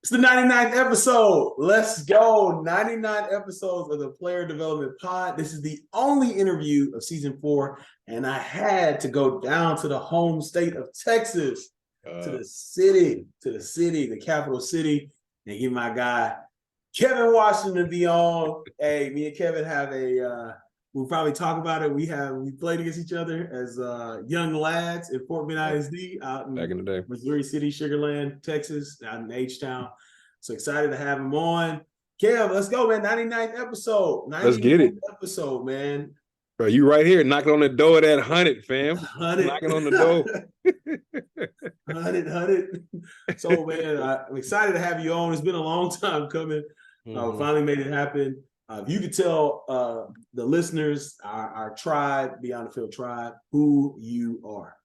It's the 99th episode. Let's go. 99 episodes of the Player Development Pod. This is the only interview of season 4, and I had to go down to the home state of Texas, to the city, the capital city, and get my guy Kevin Washington to be on. Hey, me and Kevin have we'll probably talk about it. We played against each other as young lads in Fort Bend ISD out in back in the day, Missouri City, Sugarland, Texas, out in H-Town. So excited to have him on. Kev, let's go, man. 99th episode. 99th let's get it. Episode, man. Bro, you right here knocking on the door of that 100, fam. 100. Knocking on the door. 100. So, man, I'm excited to have you on. It's been a long time coming. We finally made it happen. If you could tell the listeners, our tribe, Beyond the Field tribe, who you are.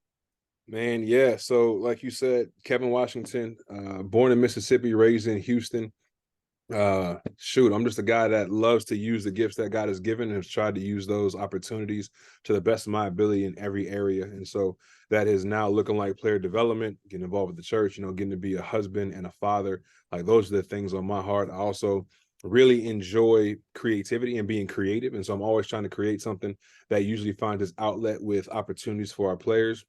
Man, yeah. So, like you said, Kevin Washington, born in Mississippi, raised in Houston. I'm just a guy that loves to use the gifts that God has given and has tried to use those opportunities to the best of my ability in every area. And so that is now looking like player development, getting involved with the church, getting to be a husband and a father. Like, those are the things on my heart. I also really enjoy creativity and being creative. And so I'm always trying to create something that usually finds its outlet with opportunities for our players,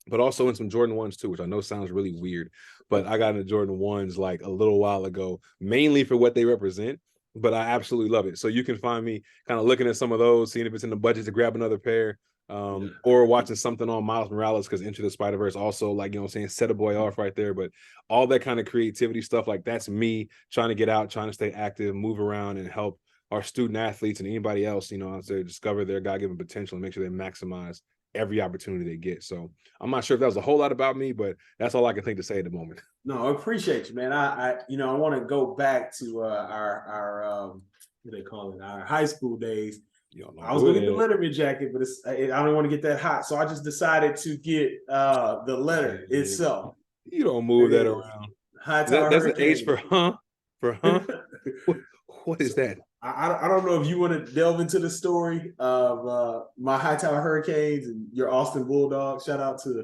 but also in some Jordan 1s too, which I know sounds really weird, but I got into Jordan 1s like a little while ago, mainly for what they represent, but I absolutely love it. So you can find me kind of looking at some of those, seeing if it's in the budget to grab another pair, or watching something on Miles Morales, because Into the Spider-Verse also, like, set a boy off right there. But all that kind of creativity stuff, like, that's me trying to get out, trying to stay active, move around, and help our student athletes and anybody else, out there discover their God-given potential and make sure they maximize every opportunity they get. So I'm not sure if that was a whole lot about me, but that's all I can think to say at the moment. No, I appreciate you, man. I want to go back to our what do they call it? Our high school days. I was going to get the Letterman jacket, but I don't want to get that hot. So I just decided to get the letter itself. You don't move that around. That's an H for huh? For huh? What is that? I don't know if you want to delve into the story of my Hightower Hurricanes and your Austin Bulldogs. Shout out to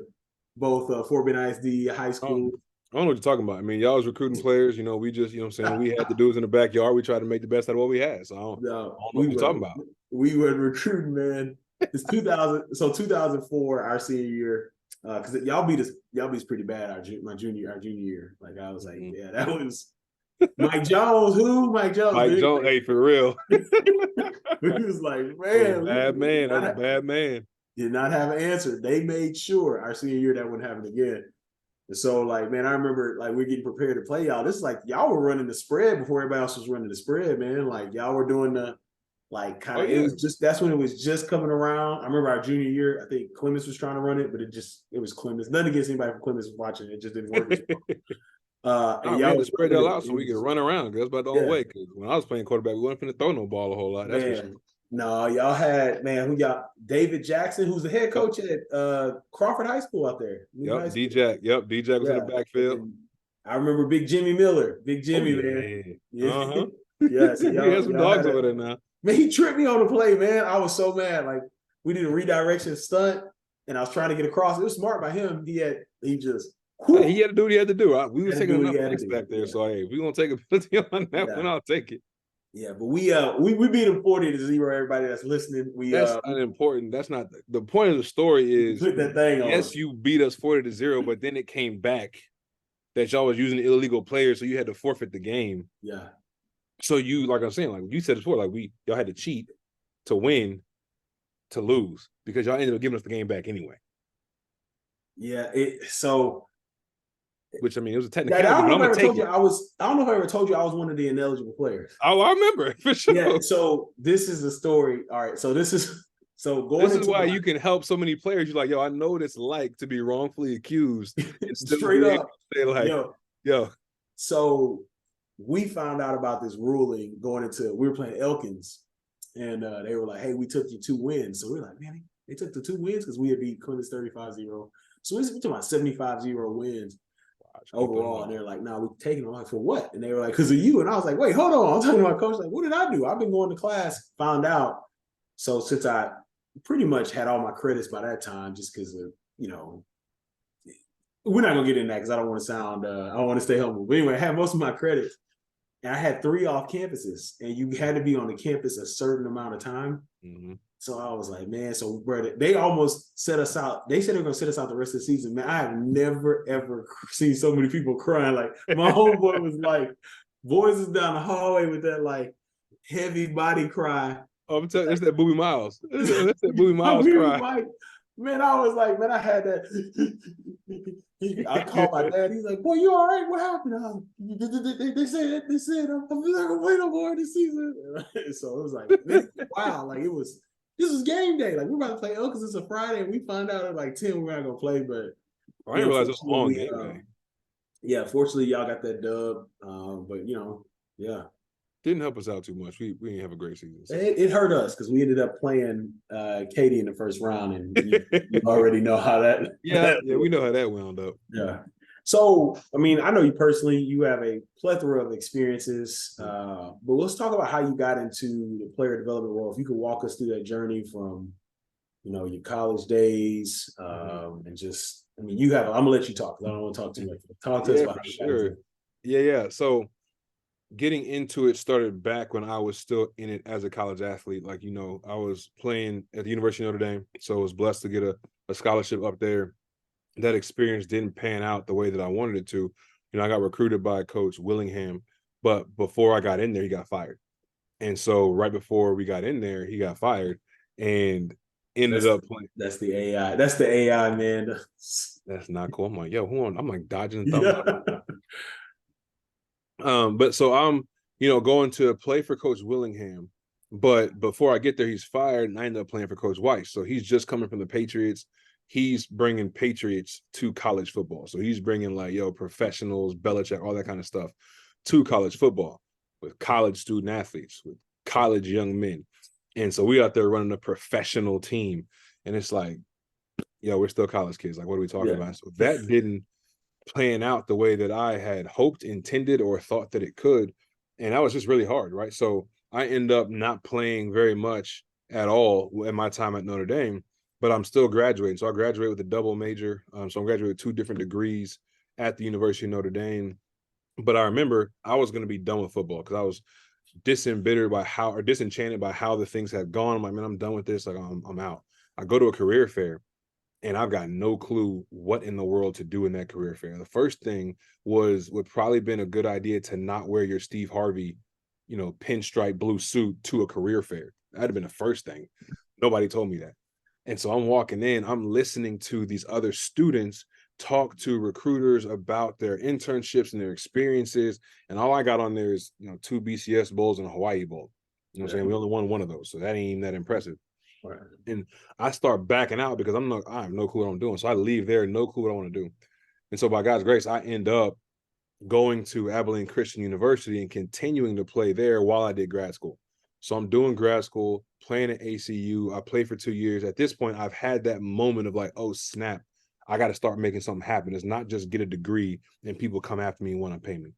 both Fort Bend ISD High School. I don't know what you're talking about. I mean, y'all was recruiting players. We just, we had the dudes in the backyard. We tried to make the best out of what we had. So I don't know what you're talking about. We were recruiting, man. It's 2000. So 2004, our senior year, because y'all beat us pretty bad our junior year. Like, I was like, yeah, that was. Mike Jones, who? Mike Jones. Mike Jones, hey, for real. He was like, man. Bad man. That's a bad man. Did not have an answer. They made sure our senior year that wouldn't happen again. And so, like, man, I remember, like, we're getting prepared to play y'all. This is like, y'all were running the spread before everybody else was running the spread, man. Like, y'all were doing the, like, kind of, it was just, that's when it was just coming around. I remember our junior year, I think Clemens was trying to run it, but it was Clemens. Nothing against anybody from Clemens watching. It just didn't work. And y'all to spread that out so we could run around. That's about the only way. Because when I was playing quarterback, we wasn't finna throw no ball a whole lot. That's for sure. No, y'all had, man, who y'all? David Jackson, who's the head coach at Crawford High School out there. Yep, D-Jack. Yep, D-Jack was in the backfield. And I remember Big Jimmy Miller. Big Jimmy, man. Yeah. Uh-huh. Yeah, so he has some dogs over there now. Man, he tripped me on the play, man. I was so mad. Like, we did a redirection stunt, and I was trying to get across. It was smart by him. He had to do what he had to do. We were taking enough risks back there. So, hey, if we're going to take a penalty on that one, I'll take it. Yeah, but we beat them 40-0. Everybody that's listening, that's unimportant. That's not the point of the story. Is put that thing on. Yes, you beat us 40-0, but then it came back that y'all was using illegal players, so you had to forfeit the game. Yeah. So you, like I'm saying, like you said before, like y'all had to cheat to win, to lose, because y'all ended up giving us the game back anyway. Yeah. Which, I mean, it was a technicality. I don't know if I ever told you I was one of the ineligible players. Oh, I remember for sure. Yeah. So this is the story. All right. So this is why you can help so many players. You're like, yo, I know what it's like to be wrongfully accused. And straight up. Say like, yo. So we found out about this ruling we were playing Elkins, and they were like, hey, we took you 2 wins. So we're like, man, they took the 2 wins because we had beat Clemens 35-0. So we're talking about 75-0 wins overall. And they're like, no, we're taking them. I'm like, for what? And they were like, because of you. And I was like, wait, hold on. I'm talking to my coach. Like, what did I do? I've been going to class, found out. So since I pretty much had all my credits by that time, just because of, we're not gonna get in that because I don't want to sound I don't want to stay humble. But anyway, I had most of my credits, and I had 3 off campuses, and you had to be on the campus a certain amount of time. Mm-hmm. So I was like, man, so bro, they almost set us out. They said they're gonna set us out the rest of the season. Man, I have never ever seen so many people crying. Like my homeboy was like, boys is down the hallway with that like heavy body cry. Oh, I'm telling you, that's that Booby Miles. That's that Booby Miles cry. Like, man, I was like, man, I had that. I called my dad. He's like, boy, you all right? What happened? They said I'm not gonna play no more this season. So it was like, man, wow, like this was game day. Like we're about to play because it's a Friday, and we find out at like 10 we're not gonna play. But I didn't realize it was a long game day. Yeah, fortunately, y'all got that dub. But yeah. Didn't help us out too much. We didn't have a great season. So. It hurt us because we ended up playing Katie in the first round, and you already know how that. Yeah, we know how that wound up. Yeah. So, I mean, I know you personally. You have a plethora of experiences, but let's talk about how you got into the player development role. If you could walk us through that journey from, your college days, and just, I mean, you have. I'm gonna let you talk. I don't want to talk too much. Talk to us about sure. Yeah. So, getting into it started back when I was still in it as a college athlete. Like, I was playing at the University of Notre Dame, so I was blessed to get a scholarship up there. That experience didn't pan out the way that I wanted it to. I got recruited by Coach Willingham, but before I got in there, he got fired. And so right before we got in there, he got fired and ended up playing. That's the AI. That's the AI, man. That's not cool. I'm like, yo, hold on. I'm like dodging the thumbs. Yeah. But so I'm, going to play for Coach Willingham. But before I get there, he's fired, and I end up playing for Coach Weiss. So he's just coming from the Patriots. He's bringing Patriots to college football. So he's bringing professionals, Belichick, all that kind of stuff to college football with college student athletes, with college young men. And so we out there running a professional team. And it's like, we're still college kids. Like, what are we talking about? So that didn't plan out the way that I had hoped, intended, or thought that it could. And that was just really hard, right? So I end up not playing very much at all in my time at Notre Dame, but I'm still graduating. So I graduated with a double major. So I'm graduating with 2 different degrees at the University of Notre Dame. But I remember I was going to be done with football because I was disenchanted by how the things had gone. I'm like, man, I'm done with this. Like, I'm out. I go to a career fair, and I've got no clue what in the world to do in that career fair. The first thing would probably been a good idea to not wear your Steve Harvey, pinstripe blue suit to a career fair. That'd have been the first thing. Nobody told me that. And so I'm walking in, I'm listening to these other students talk to recruiters about their internships and their experiences. And all I got on there is, 2 BCS bowls and a Hawaii bowl. You know what I'm saying? We only won one of those. So that ain't even that impressive. Right. And I start backing out because I have no clue what I'm doing. So I leave there, no clue what I want to do. And so by God's grace, I end up going to Abilene Christian University and continuing to play there while I did grad school. So I'm doing grad school, playing at ACU. I played for 2 years. At this point, I've had that moment of like, oh, snap, I got to start making something happen. It's not just get a degree and people come after me and want to pay me.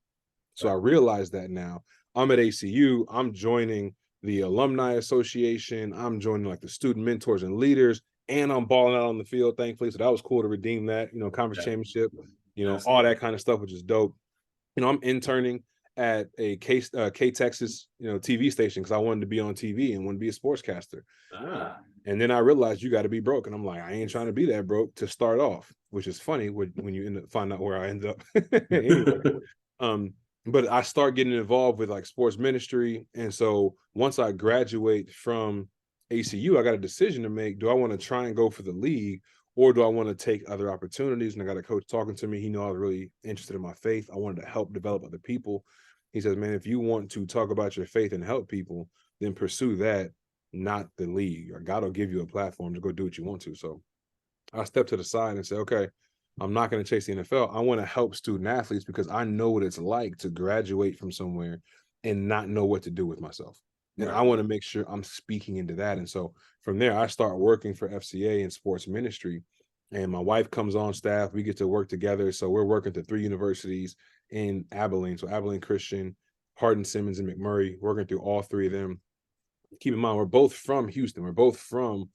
So I realize that now. I'm at ACU. I'm joining the Alumni Association. I'm joining like the student mentors and leaders, and I'm balling out on the field, thankfully. So that was cool to redeem that, conference championship, all that kind of stuff, which is dope. I'm interning at a K-Texas, TV station because I wanted to be on TV and want to be a sportscaster. And then I realized you got to be broke. And I'm like, I ain't trying to be that broke to start off, which is funny when you end up find out where I end up. Anyway, but I start getting involved with like sports ministry. And so once I graduate from ACU, I got a decision to make. Do I want to try and go for the league, or do I want to take other opportunities? And I got a coach talking to me. He knew I was really interested in my faith. I wanted to help develop other people. He says, man, if you want to talk about your faith and help people, then pursue that, not the league. Or God will give you a platform to go do what you want to. So I stepped to the side and said, okay, I'm not going to chase the NFL. I want to help student athletes because I know what it's like to graduate from somewhere and not know what to do with myself. And I want to make sure I'm speaking into that. And so from there, I start working for FCA in sports ministry. And my wife comes on staff. We get to work together. So we're working to 3 universities in Abilene. So Abilene Christian, Hardin Simmons, and McMurray, working through all 3 of them. Keep in mind, we're both from Houston. We're both from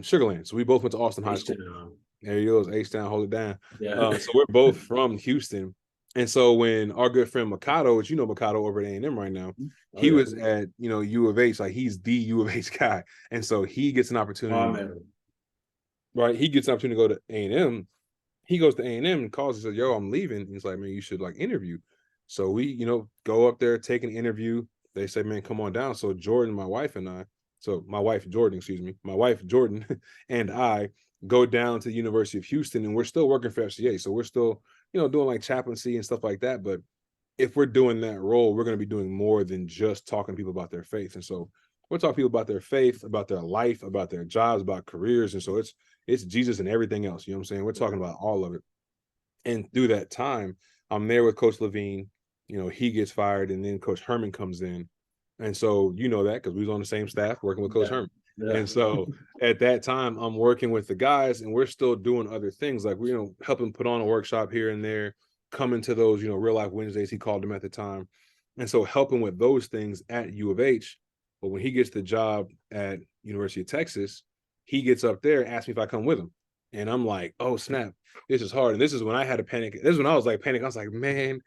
Sugar Land. So we both went to Austin High School. There he goes, H down, hold it down. Yeah. So we're both from Houston. And so when our good friend Mikado, which you know Mikado over at A&M right now, Oh, he yeah. was at, U of H, like he's the U of H guy. And so he gets an Oh, opportunity, man. right? He gets an opportunity to go to A&M. He goes to A&M and calls and says, yo, I'm leaving. And he's like, man, you should like interview. So we, go up there, take an interview. They say, man, come on down. So Jordan, my wife and I, so my wife, Jordan, excuse me, my wife, Jordan, and I go down to the University of Houston, and we're still working for FCA. So we're still, doing like chaplaincy and stuff like that. But if we're doing that role, we're going to be doing more than just talking to people about their faith. And so we're talking to people about their faith, about their life, about their jobs, about careers. And so it's Jesus and everything else. You know what I'm saying? We're talking about all of it. And through that time, I'm there with Coach Levine. He gets fired, and then Coach Herman comes in. And so you know that because we was on the same staff working with Coach Herman. Yeah. And so at that time, I'm working with the guys, and we're still doing other things like we, helping put on a workshop here and there, coming to those, real life Wednesdays, he called them at the time. And so helping with those things at U of H. But when he gets the job at University of Texas, he gets up there and asks me if I come with him. And I'm like, oh, snap, this is hard. And this is when I had a panic. This is when I was like panic. I was like, man,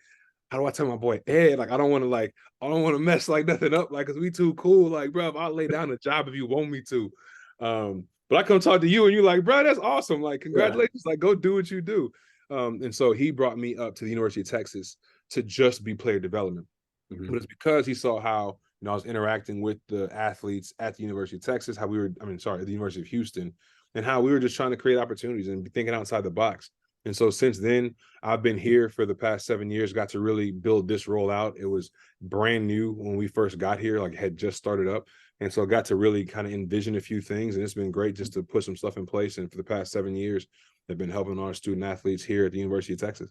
how do I tell my boy Ed? Like, I don't want to mess like nothing up. Like, cause we too cool. Like, bro, I'll lay down a job if you want me to. But I come talk to you and you're like, bro, that's awesome. Like, congratulations. Yeah. Like, go do what you do. And so he brought me up to the University of Texas to just be player development. Mm-hmm. But it's because he saw how, I was interacting with the athletes at the University of Texas, at the University of Houston, and how we were just trying to create opportunities and thinking outside the box. And so since then, I've been here for the past 7 years, got to really build this role out. It was brand new when we first got here, like had just started up. And so I got to really kind of envision a few things, and it's been great just to put some stuff in place. And for the past 7 years, they've been helping our student athletes here at the University of Texas.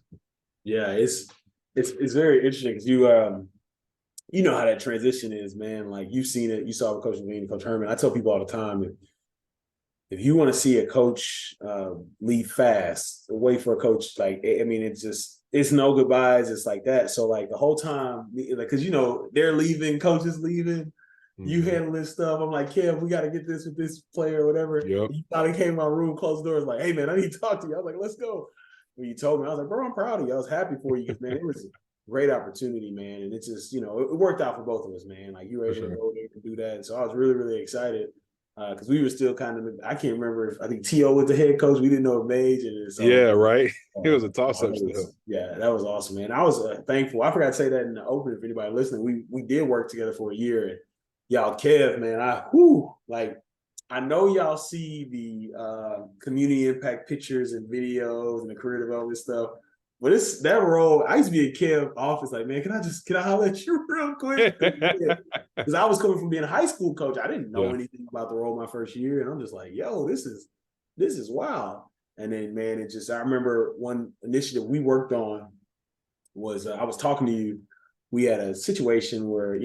Yeah, it's very interesting because you know how that transition is, man. Like you've seen it, you saw with Coach Levine and Coach Herman. I tell people all the time, if you want to see a coach leave fast, wait for a coach. Like, I mean, it's no goodbyes. It's like that. So like the whole time, like, cause they're leaving, coaches leaving, you handle this stuff. I'm like, Kev, we got to get this with this player or whatever. Yep. You finally came in my room, closed the doors, like, hey man, I need to talk to you. I was like, let's go. When you told me, I was like, bro, I'm proud of you. I was happy for you because man, it was a great opportunity, man. And it's just, it worked out for both of us, man. Like you were able to go there and do that. And so I was really, really excited. Because we were still kind of, I can't remember if I think T.O. was the head coach. We didn't know if Mage. And so, yeah, right. It was a toss-up still. Yeah, that was awesome, man. I was thankful. I forgot to say that in the opening for anybody listening. We did work together for a year. And y'all, Kev, man, I know y'all see the community impact pictures and videos and the career development stuff. But it's that role. I used to be in Kev's office, like, man, can I holler at you real quick? Because I was coming from being a high school coach. I didn't know anything about the role my first year. And I'm just like, yo, this is wild. And then, man, I remember one initiative we worked on was I was talking to you. We had a situation where, it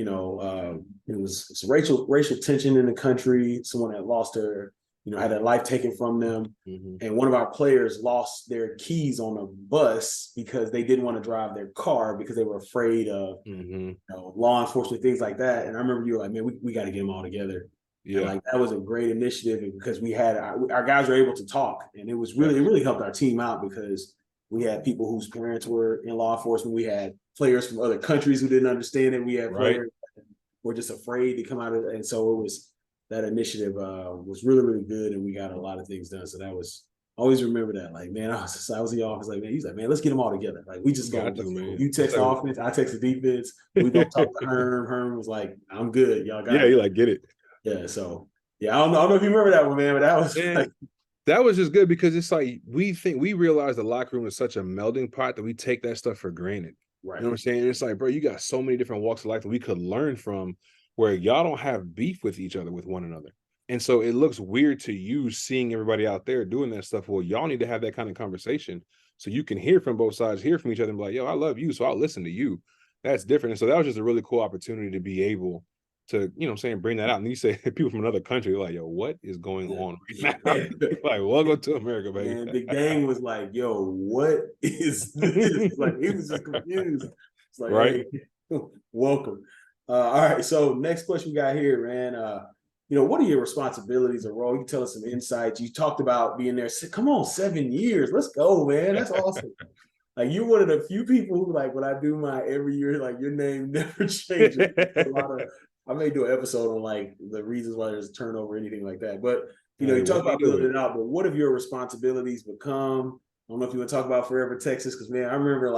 was racial tension in the country. Someone had lost their had their life taken from them. Mm-hmm. And one of our players lost their keys on a bus because they didn't want to drive their car because they were afraid of law enforcement, things like that. And I remember you were like, man, we got to get them all together. Yeah. And like that was a great initiative because we had our guys were able to talk. And it was really, it really helped our team out because we had people whose parents were in law enforcement. We had players from other countries who didn't understand it. We had players that were just afraid to come out of it. And so it was, that initiative was really, really good, and we got a lot of things done. So that was always remember that. Like, man, I was in the office. Like, man, he's like, man, let's get them all together. Like, we just go. You text the offense, I text the defense. We go talk to Herm. Herm was like, I'm good. Y'all got it. Yeah, you like get it. Yeah. So yeah, I don't know if you remember that one, man, but that was that was just good because it's like we realize the locker room is such a melding pot that we take that stuff for granted. Right. You know what I'm saying? It's like, bro, you got so many different walks of life that we could learn from, where y'all don't have beef with each other, with one another. And so it looks weird to you seeing everybody out there doing that stuff. Well, y'all need to have that kind of conversation so you can hear from both sides, hear from each other and be like, yo, I love you, so I'll listen to you. That's different. And so that was just a really cool opportunity to be able to, bring that out. And you say people from another country, like, yo, what is going on right now? Like, welcome to America, baby. And Big Dang was like, yo, what is this? Like, he was just confused. It's like, hey, welcome. All right, so next question we got here, man. what are your responsibilities or role? You can tell us some insights. You talked about being there. Come on, 7 years. Let's go, man. That's awesome. Like, you're one of the few people who, like, when I do my every year, like, your name never changes. I may do an episode on, like, the reasons why there's turnover or anything like that. But, you talk about building it out, but what have your responsibilities become? I don't know if you want to talk about Forever Texas, because, man, I remember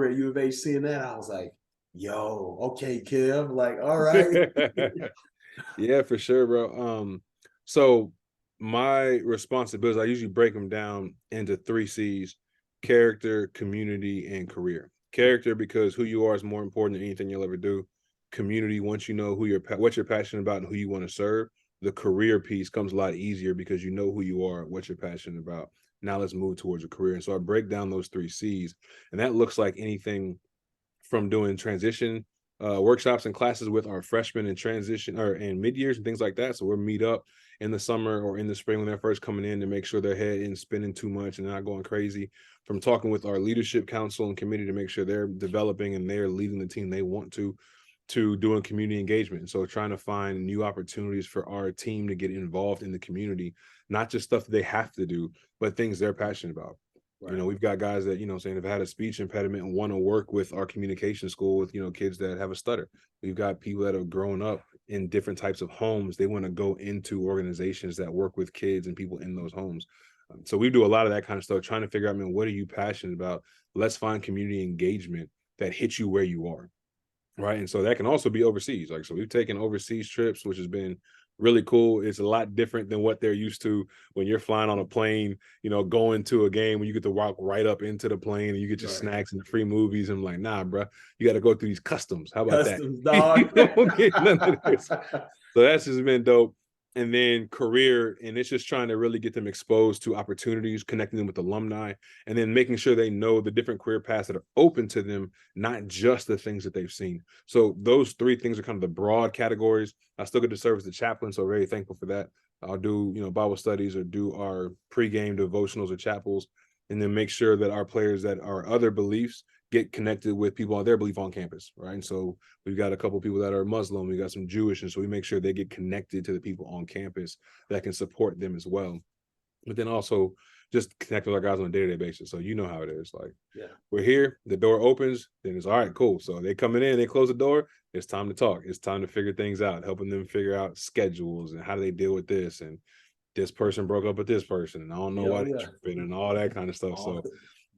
at U of H seeing that. I was like, yo, okay, Kev. Like, all right. Yeah, for sure, bro. So my responsibilities, I usually break them down into 3 C's: character, community, and career. Character, because who you are is more important than anything you'll ever do. Community, once you know what you're passionate about and who you want to serve, the career piece comes a lot easier because you know who you are, what you're passionate about. Now let's move towards a career. And so I break down those 3 C's, and that looks like anything from doing transition workshops and classes with our freshmen and transition or in mid-years and things like that. So we'll meet up in the summer or in the spring when they're first coming in to make sure their head isn't spinning too much and not going crazy. From talking with our leadership council and committee to make sure they're developing and they're leading the team they want to doing community engagement. So trying to find new opportunities for our team to get involved in the community, not just stuff they have to do, but things they're passionate about. Right. We've got guys that, have had a speech impediment and want to work with our communication school with, kids that have a stutter. We've got people that have grown up in different types of homes. They want to go into organizations that work with kids and people in those homes. So we do a lot of that kind of stuff, trying to figure out, what are you passionate about? Let's find community engagement that hits you where you are. Right. And so that can also be overseas. Like, so we've taken overseas trips, which has been really cool. It's a lot different than what they're used to when you're flying on a plane, going to a game when you get to walk right up into the plane and you get your snacks and the free movies. And I'm like, nah, bro, you got to go through these customs. How about customs, that? Dog. You don't get none of this. So that's just been dope. And then career, and it's just trying to really get them exposed to opportunities, connecting them with alumni, and then making sure they know the different career paths that are open to them, not just the things that they've seen. So those 3 things are kind of the broad categories. I still get to serve as the chaplain, so very thankful for that. I'll do, Bible studies or do our pregame devotionals or chapels, and then make sure that our players that are other beliefs get connected with people on their belief on campus, right? And so we've got a couple of people that are Muslim, we got some Jewish, and so we make sure they get connected to the people on campus that can support them as well. But then also just connect with our guys on a day-to-day basis. So you know how it is. Like, we're here, the door opens, then it's all right, cool. So they coming in, they close the door, it's time to talk. It's time to figure things out, helping them figure out schedules and how do they deal with this, and this person broke up with this person, and I don't know why they're tripping and all that kind of stuff. So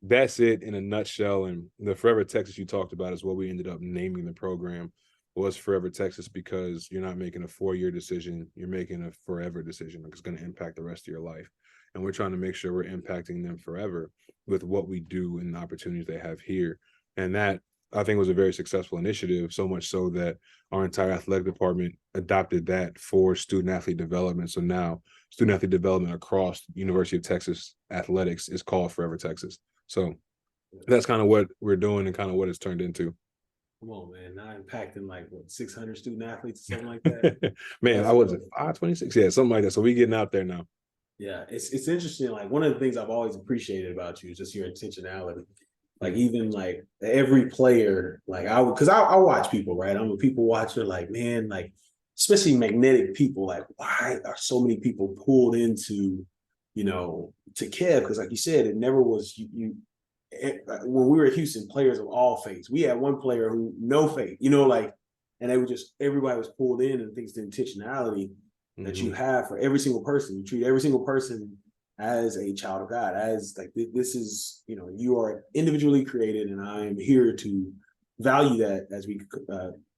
that's it in a nutshell. And the Forever Texas you talked about is what we ended up naming the program, was Forever Texas, because you're not making a 4-year decision, you're making a forever decision. Like, it's going to impact the rest of your life. And we're trying to make sure we're impacting them forever with what we do and the opportunities they have here. And that, I think, was a very successful initiative, so much so that our entire athletic department adopted that for student athlete development. So now student athlete development across University of Texas athletics is called Forever Texas. So that's kind of what we're doing and kind of what it's turned into. Come on, man. Now impacting 600 student athletes or something like that. Man, I was at 526. Yeah, something like that. So we getting out there now. Yeah, it's interesting. Like, one of the things I've always appreciated about you is just your intentionality. Like, even like every player, like I watch people, right? I'm a people watcher, like, man, like, especially magnetic people, like, why are so many people pulled into, to Kev? Because like you said, it never was when we were at Houston, players of all faiths. We had one player who no faith, and they were just, everybody was pulled in, and things, the intentionality that you have for every single person. You treat every single person as a child of God, as like, this is, you are individually created, and I am here to value that as we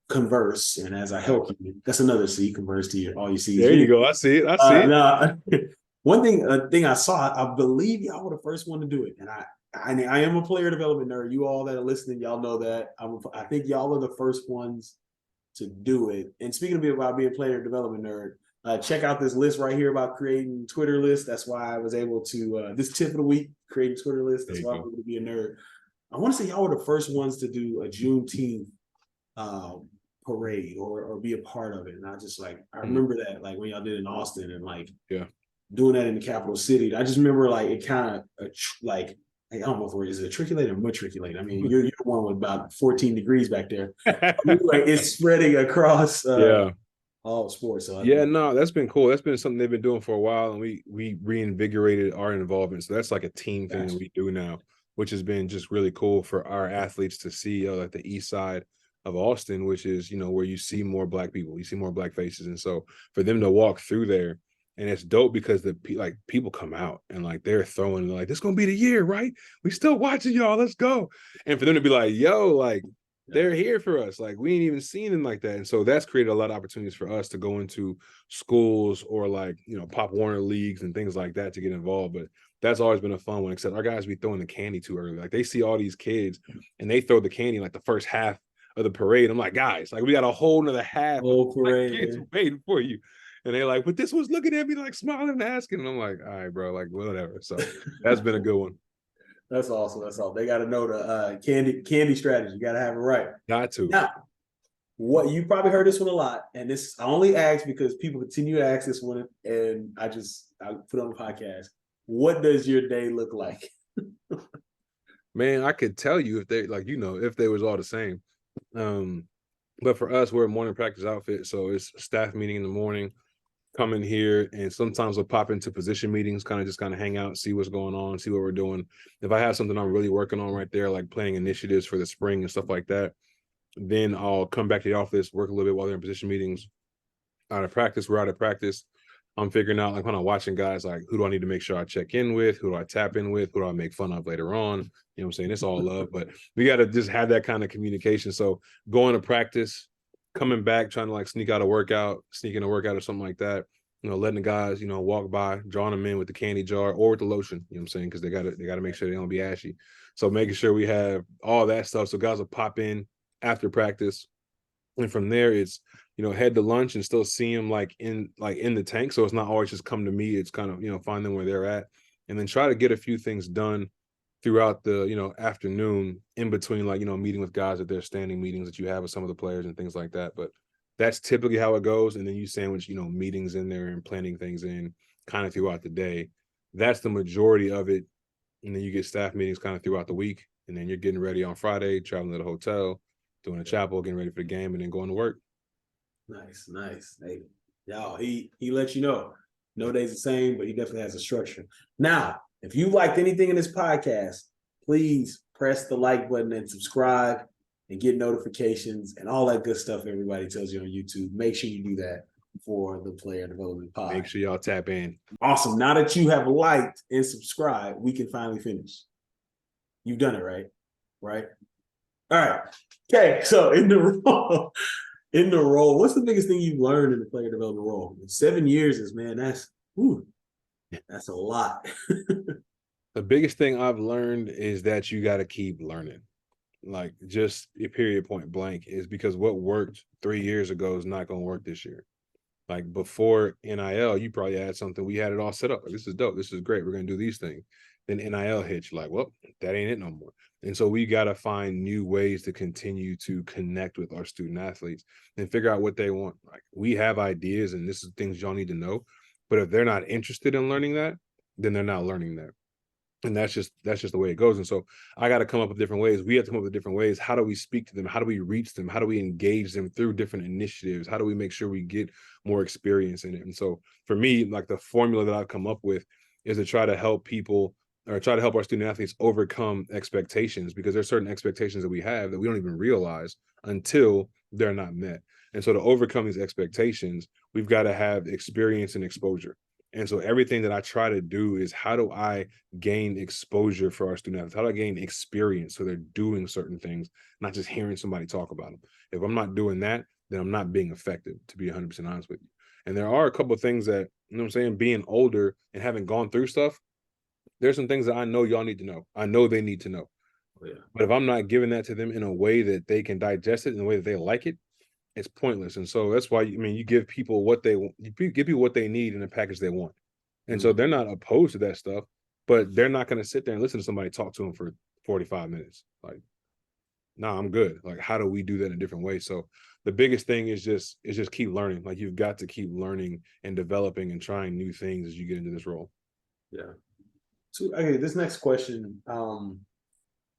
converse and as I help you. That's another C, converse to all you see. There you go. I see it. I see it. Now, one thing I saw, I believe y'all were the first one to do it, and I am a player development nerd. You all that are listening, y'all know that. I think y'all are the first ones to do it. And speaking about being a player development nerd, check out this list right here about creating Twitter lists. That's why I was able to, this tip of the week, creating Twitter lists. That's why I'm able to be a nerd. I want to say y'all were the first ones to do a Juneteenth parade or be a part of it. And I just I remember that, like, when y'all did it in Austin, and doing that in the capital city. I just remember it kind of I don't know if it's matriculated or matriculated. I mean, you're the one with about 14 degrees back there. It's spreading across all sports. So Yeah, no, that's been cool. That's been something they've been doing for a while, and we reinvigorated our involvement. So that's like a team thing that gotcha. we do now, which has been just really cool for our athletes to see, like the east side of Austin, which is, where you see more black people, you see more black faces, and so for them to walk through there, and it's dope because like people come out and like they're throwing like this is gonna be the year, right? We still watching y'all, let's go, and for them to be like, yo, like Yeah. they're here for us. Like we ain't even seen them like that. And so that's created a lot of opportunities for us to go into schools or like, Pop Warner leagues and things like that to get involved. But that's always been a fun one, except our guys be throwing the candy too early. Like they see all these kids and they throw the candy like the first half of the parade. I'm like, guys, like we got a whole nother half of Whole like parade. kids Yeah. waiting for you. And they're like, but this was looking at me like smiling and asking. And I'm like, all right, bro, like whatever. So that's been a good one. That's awesome. That's all. They got to know the candy strategy. You got to have it right. Got to. Now, what you probably heard this one a lot, and this I only ask because people continue to ask this one, and I put on the podcast. What does your day look like? Man, I could tell you if they like, if they was all the same. But for us, we're a morning practice outfit. So it's staff meeting in the morning, come in here, and sometimes we'll pop into position meetings, kind of hang out, see what's going on, see what we're doing. If I have something I'm really working on right there, like planning initiatives for the spring and stuff like that, then I'll come back to the office, work a little bit while they're in position meetings. Out of practice, we're out of practice. I'm figuring out, like when I'm watching guys, like who do I need to make sure I check in with, who do I tap in with, who do I make fun of later on? You know what I'm saying? It's all love, but we got to just have that kind of communication. So going to practice, coming back, trying to like sneak out a workout, sneaking a workout or something like that, letting the guys, walk by, drawing them in with the candy jar or with the lotion, you know what I'm saying? Because they gotta make sure they don't be ashy. So making sure we have all that stuff. So guys will pop in after practice. And from there, it's head to lunch and still see them like in the tank. So it's not always just come to me. It's kind of find them where they're at, and then try to get a few things done throughout the afternoon in between like meeting with guys at their standing meetings that you have with some of the players and things like that. But that's typically how it goes. And then you sandwich meetings in there and planning things in kind of throughout the day. That's the majority of it. And then you get staff meetings kind of throughout the week, and then you're getting ready on Friday, traveling to the hotel, doing a chapel, getting ready for the game, and then going to work. Nice. Hey, y'all, he lets you know. No day's the same, but he definitely has a structure. Now, if you liked anything in this podcast, please press the like button and subscribe and get notifications and all that good stuff everybody tells you on YouTube. Make sure you do that for the Player Development Pod. Make sure y'all tap in. Awesome. Now that you have liked and subscribed, we can finally finish. You've done it, right? Right? All right. Okay, so in the role, what's the biggest thing you've learned in the player development role? 7 years is, man, that's a lot. The biggest thing I've learned is that you got to keep learning. Like just a period point blank is because what worked 3 years ago is not going to work this year. Like before NIL, you probably had something, we had it all set up. Like, this is dope. This is great. We're going to do these things. Then NIL hits, you're like, well, that ain't it no more. And so we got to find new ways to continue to connect with our student athletes and figure out what they want. Like we have ideas and this is things y'all need to know. But if they're not interested in learning that, then they're not learning that. And that's just the way it goes. And so I got to come up with different ways. We have to come up with different ways. How do we speak to them? How do we reach them? How do we engage them through different initiatives? How do we make sure we get more experience in it? And so for me, like the formula that I've come up with is to try to help people or try to help our student athletes overcome expectations, because there's certain expectations that we have that we don't even realize until they're not met. And so to overcome these expectations, we've got to have experience and exposure. And so everything that I try to do is how do I gain exposure for our student athletes? How do I gain experience so they're doing certain things, not just hearing somebody talk about them? If I'm not doing that, then I'm not being effective, to be 100% honest with you. And there are a couple of things that, you know what I'm saying, being older and having gone through stuff, there's some things that I know y'all need to know. I know they need to know. Yeah. But if I'm not giving that to them in a way that they can digest it, in a way that they like it, it's pointless. And so that's why, you give people what they want, you give people what they need in a package they want. And so they're not opposed to that stuff, but they're not going to sit there and listen to somebody talk to them for 45 minutes. Like, no, I'm good. Like, how do we do that in a different way? So the biggest thing is just keep learning. Like, you've got to keep learning and developing and trying new things as you get into this role. Yeah. So, okay, this next question,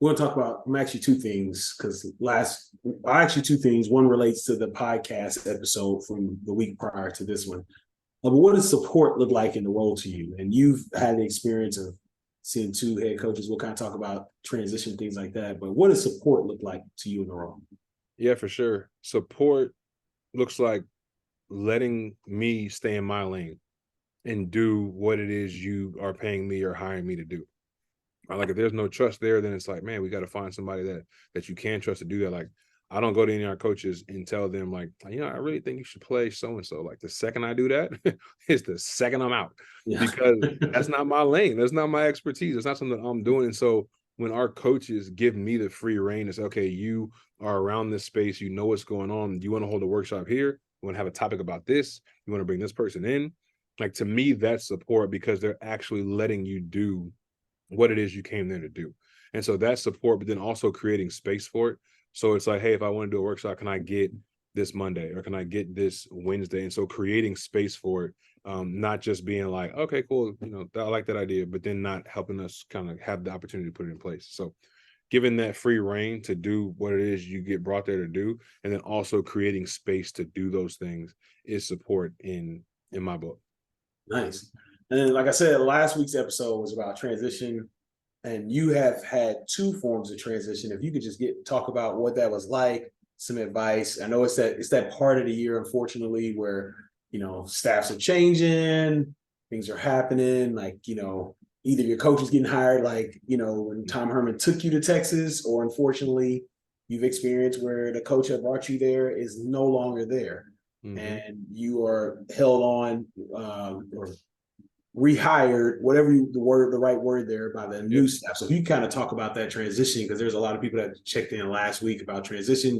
we're gonna talk about. I'm actually two things because actually two things. One relates to the podcast episode from the week prior to this one. But what does support look like in the role to you? And you've had the experience of seeing two head coaches. We'll kind of talk about transition, things like that. But what does support look like to you in the role? Yeah, for sure. Support looks like letting me stay in my lane and do what it is you are paying me or hiring me to do. Like if there's no trust there, then it's like, man, we got to find somebody that you can trust to do that. Like I don't go to any of our coaches and tell them like, I really think you should play so and so. Like the second I do that, is the second I'm out because that's not my lane. That's not my expertise. It's not something that I'm doing. And so when our coaches give me the free reign, it's okay. You are around this space. You know what's going on. You want to hold a workshop here. You want to have a topic about this. You want to bring this person in. Like to me, that's support because they're actually letting you do what it is you came there to do. And so that's support, but then also creating space for it. So it's like, hey, if I want to do a workshop, can I get this Monday or can I get this Wednesday? And so creating space for it, not just being like, okay, cool, I like that idea, but then not helping us kind of have the opportunity to put it in place. So giving that free reign to do what it is you get brought there to do, and then also creating space to do those things is support in my book. Nice. And like I said, last week's episode was about transition, and you have had two forms of transition. If you could just talk about what that was like, some advice. I know it's that part of the year, unfortunately, where staffs are changing, things are happening. Like either your coach is getting hired, like when Tom Herman took you to Texas, or unfortunately, you've experienced where the coach that brought you there is no longer there. Mm-hmm. And you are held on or rehired, whatever the right word there, by the new staff. So if you kind of talk about that transition, because there's a lot of people that checked in last week about transition.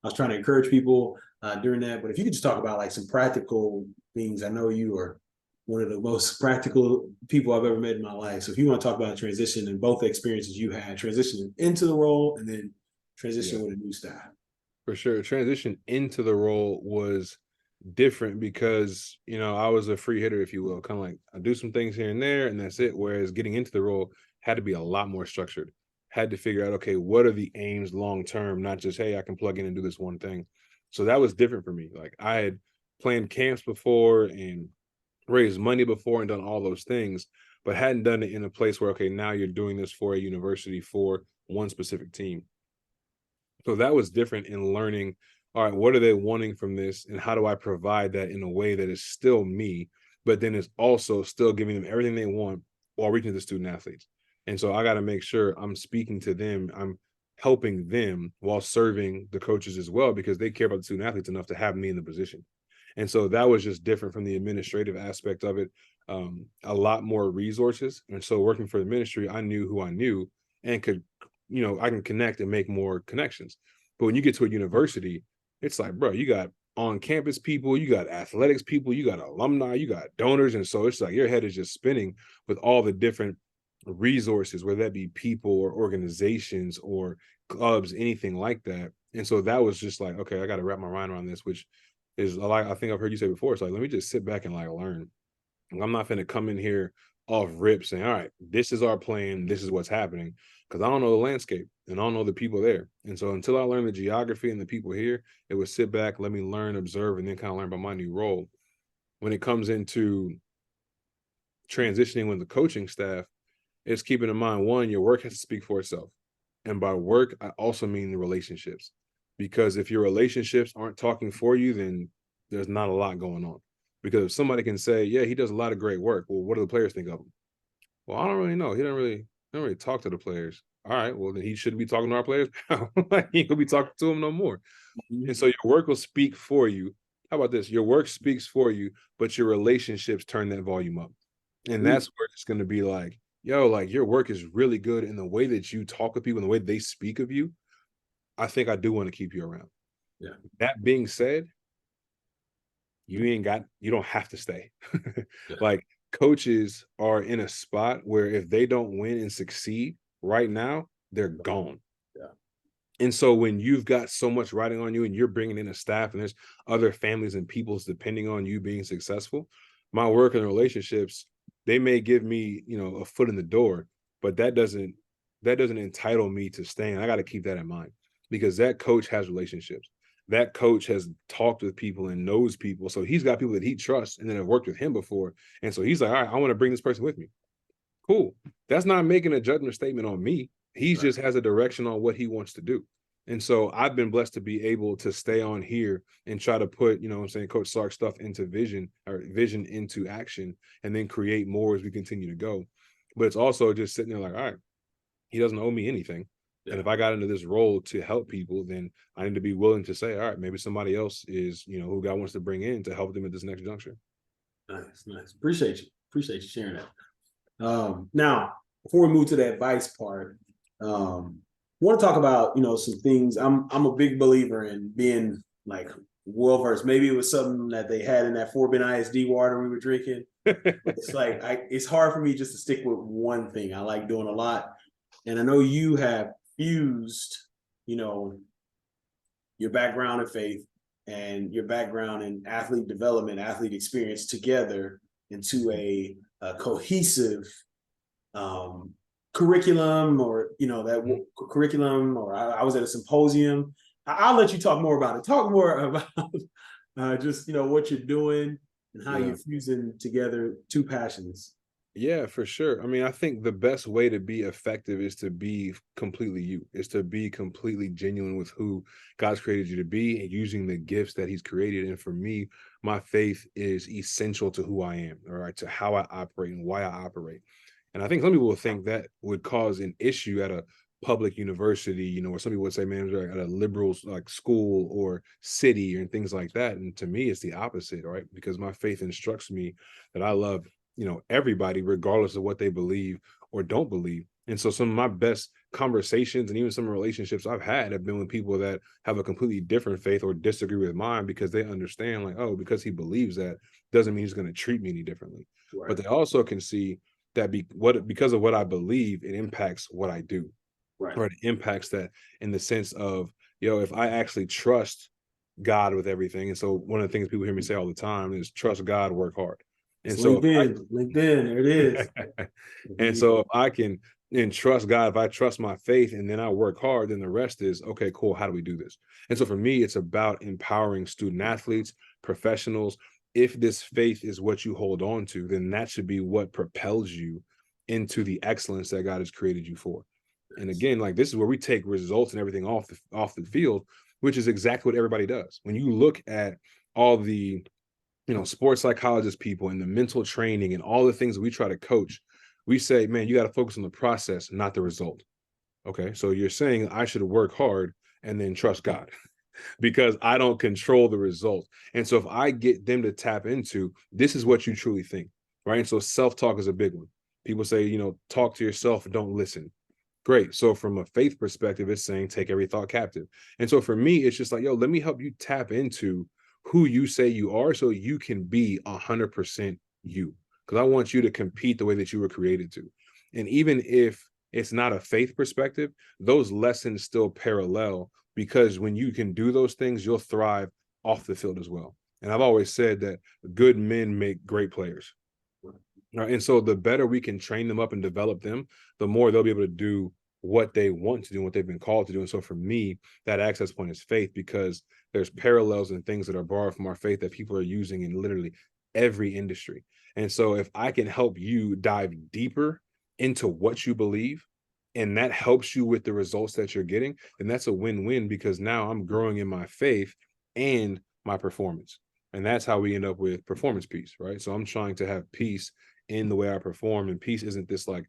I was trying to encourage people during that. But if you could just talk about like some practical things. I know you are one of the most practical people I've ever met in my life. So if you want to talk about transition and both experiences you had, transition into the role and then transition with a new staff. For sure. Transition into the role was different because, I was a free hitter, if you will, kind of like I do some things here and there and that's it. Whereas getting into the role had to be a lot more structured, had to figure out, okay, what are the aims long-term, not just, hey, I can plug in and do this one thing. So that was different for me. Like I had planned camps before and raised money before and done all those things, but hadn't done it in a place where, okay, now you're doing this for a university for one specific team. So that was different in learning, all right, what are they wanting from this? And how do I provide that in a way that is still me, but then is also still giving them everything they want while reaching the student athletes? And so I got to make sure I'm speaking to them. I'm helping them while serving the coaches as well, because they care about the student athletes enough to have me in the position. And so that was just different from the administrative aspect of it. A lot more resources. And so working for the ministry, I knew who I knew and could, I can connect and make more connections. But when you get to a university, it's like, bro, you got on-campus people, you got athletics people, you got alumni, you got donors. And so it's like your head is just spinning with all the different resources, whether that be people or organizations or clubs, anything like that. And so that was just like, okay, I got to wrap my mind around this, which is like, I think I've heard you say before. It's like, let me just sit back and like learn. I'm not going to come in here off rip saying, all right, this is our plan, this is what's happening, because I don't know the landscape and I don't know the people there. And so until I learn the geography and the people here, it was sit back, let me learn, observe, and then kind of learn about my new role. When it comes into transitioning with the coaching staff, it's keeping in mind, one, your work has to speak for itself. And by work, I also mean the relationships. Because if your relationships aren't talking for you, then there's not a lot going on. Because if somebody can say, yeah, he does a lot of great work, well, what do the players think of him? Well, I don't really know. He don't really talk to the players. All right, well, then he shouldn't be talking to our players now. Like, he could be talking to them no more. Mm-hmm. And so your work will speak for you. How about this? Your work speaks for you, but your relationships turn that volume up. And that's where it's going to be like, yo, like your work is really good in the way that you talk with people and the way they speak of you. I think I do want to keep you around. Yeah. That being said, you don't have to stay. Yeah. Like coaches are in a spot where if they don't win and succeed right now, they're gone. Yeah. And so when you've got so much riding on you and you're bringing in a staff and there's other families and people's depending on you being successful, my work and relationships, they may give me, a foot in the door, but that doesn't that doesn't entitle me to staying. I got to keep that in mind, because that coach has relationships. That coach has talked with people and knows people. So he's got people that he trusts and that have worked with him before. And so he's like, all right, I want to bring this person with me. Cool. That's not making a judgment statement on me. He just has a direction on what he wants to do. And so I've been blessed to be able to stay on here and try to put, you know what I'm saying, Coach Sark stuff into vision, or vision into action, and then create more as we continue to go. But it's also just sitting there like, all right, he doesn't owe me anything. Yeah. And if I got into this role to help people, then I need to be willing to say, all right, maybe somebody else is, you know, who God wants to bring in to help them at this next juncture. Nice. Appreciate you sharing that. Now, before we move to the advice part, I want to talk about, you know, some things. I'm a big believer in being like well versed. Maybe it was something that they had in that Fort Bend ISD water we were drinking. It's like it's hard for me just to stick with one thing. I like doing a lot, and I know you have fused, you know, your background in faith and your background in athlete development, athlete experience together into a cohesive curriculum, or, you know, that curriculum, or I was at a symposium. I'll let you talk more about it. Talk more about just, you know, what you're doing and how you're fusing together two passions. Yeah, for sure. I mean, I think the best way to be effective is to be completely you, is to be completely genuine with who God's created you to be and using the gifts that he's created. And for me, my faith is essential to who I am, all right, to how I operate and why I operate. And I think some people will think that would cause an issue at a public university, you know, or some people would say, man, at a liberal like school or city and things like that. And to me, it's the opposite, right? Because my faith instructs me that I love, you know, everybody, regardless of what they believe or don't believe. And so some of my best conversations and even some relationships I've had have been with people that have a completely different faith or disagree with mine, because they understand like, oh, because he believes that doesn't mean he's going to treat me any differently. Right. But they also can see that because of what I believe, it impacts what I do. Right. Or it impacts that in the sense of, you know, if I actually trust God with everything. And so one of the things people hear me say all the time is trust God, work hard. And it's so LinkedIn, there it is. And so if I can and trust God, if I trust my faith and then I work hard, then the rest is, okay, cool. How do we do this? And so for me, it's about empowering student athletes, professionals. If this faith is what you hold on to, then that should be what propels you into the excellence that God has created you for. And again, like this is where we take results and everything off the field, which is exactly what everybody does. When you look at all the, you know, sports psychologist people and the mental training and all the things that we try to coach, we say, man, you got to focus on the process, not the result. Okay. So you're saying I should work hard and then trust God because I don't control the result. And so if I get them to tap into, this is what you truly think, right? And so self-talk is a big one. People say, you know, talk to yourself, don't listen. Great. So from a faith perspective, it's saying take every thought captive. And so for me, it's just like, yo, let me help you tap into who you say you are so you can be 100% you. Because I want you to compete the way that you were created to. And even if it's not a faith perspective, those lessons still parallel, because when you can do those things, you'll thrive off the field as well. And I've always said that good men make great players. Right? And so the better we can train them up and develop them, the more they'll be able to do what they want to do, what they've been called to do. And so for me, that access point is faith, because there's parallels and things that are borrowed from our faith that people are using in literally every industry. And so if I can help you dive deeper into what you believe, and that helps you with the results that you're getting, then that's a win-win, because now I'm growing in my faith and my performance. And that's how we end up with performance peace, right? So I'm trying to have peace in the way I perform, and peace isn't this like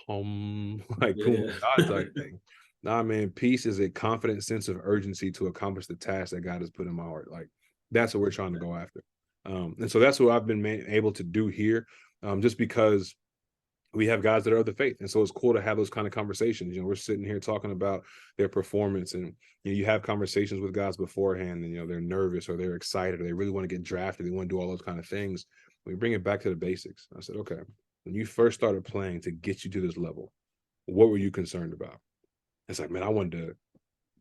like God type thing. Nah, man, peace is a confident sense of urgency to accomplish the task that God has put in my heart. Like that's what we're trying to go after. And so that's what I've been able to do here, just because we have guys that are of the faith. And so it's cool to have those kind of conversations. You know, we're sitting here talking about their performance, and you know, you have conversations with guys beforehand, and you know, they're nervous or they're excited or they really want to get drafted. They want to do all those kind of things. We bring it back to the basics. I said, okay, when you first started playing to get you to this level, what were you concerned about? It's like, man, I wanted to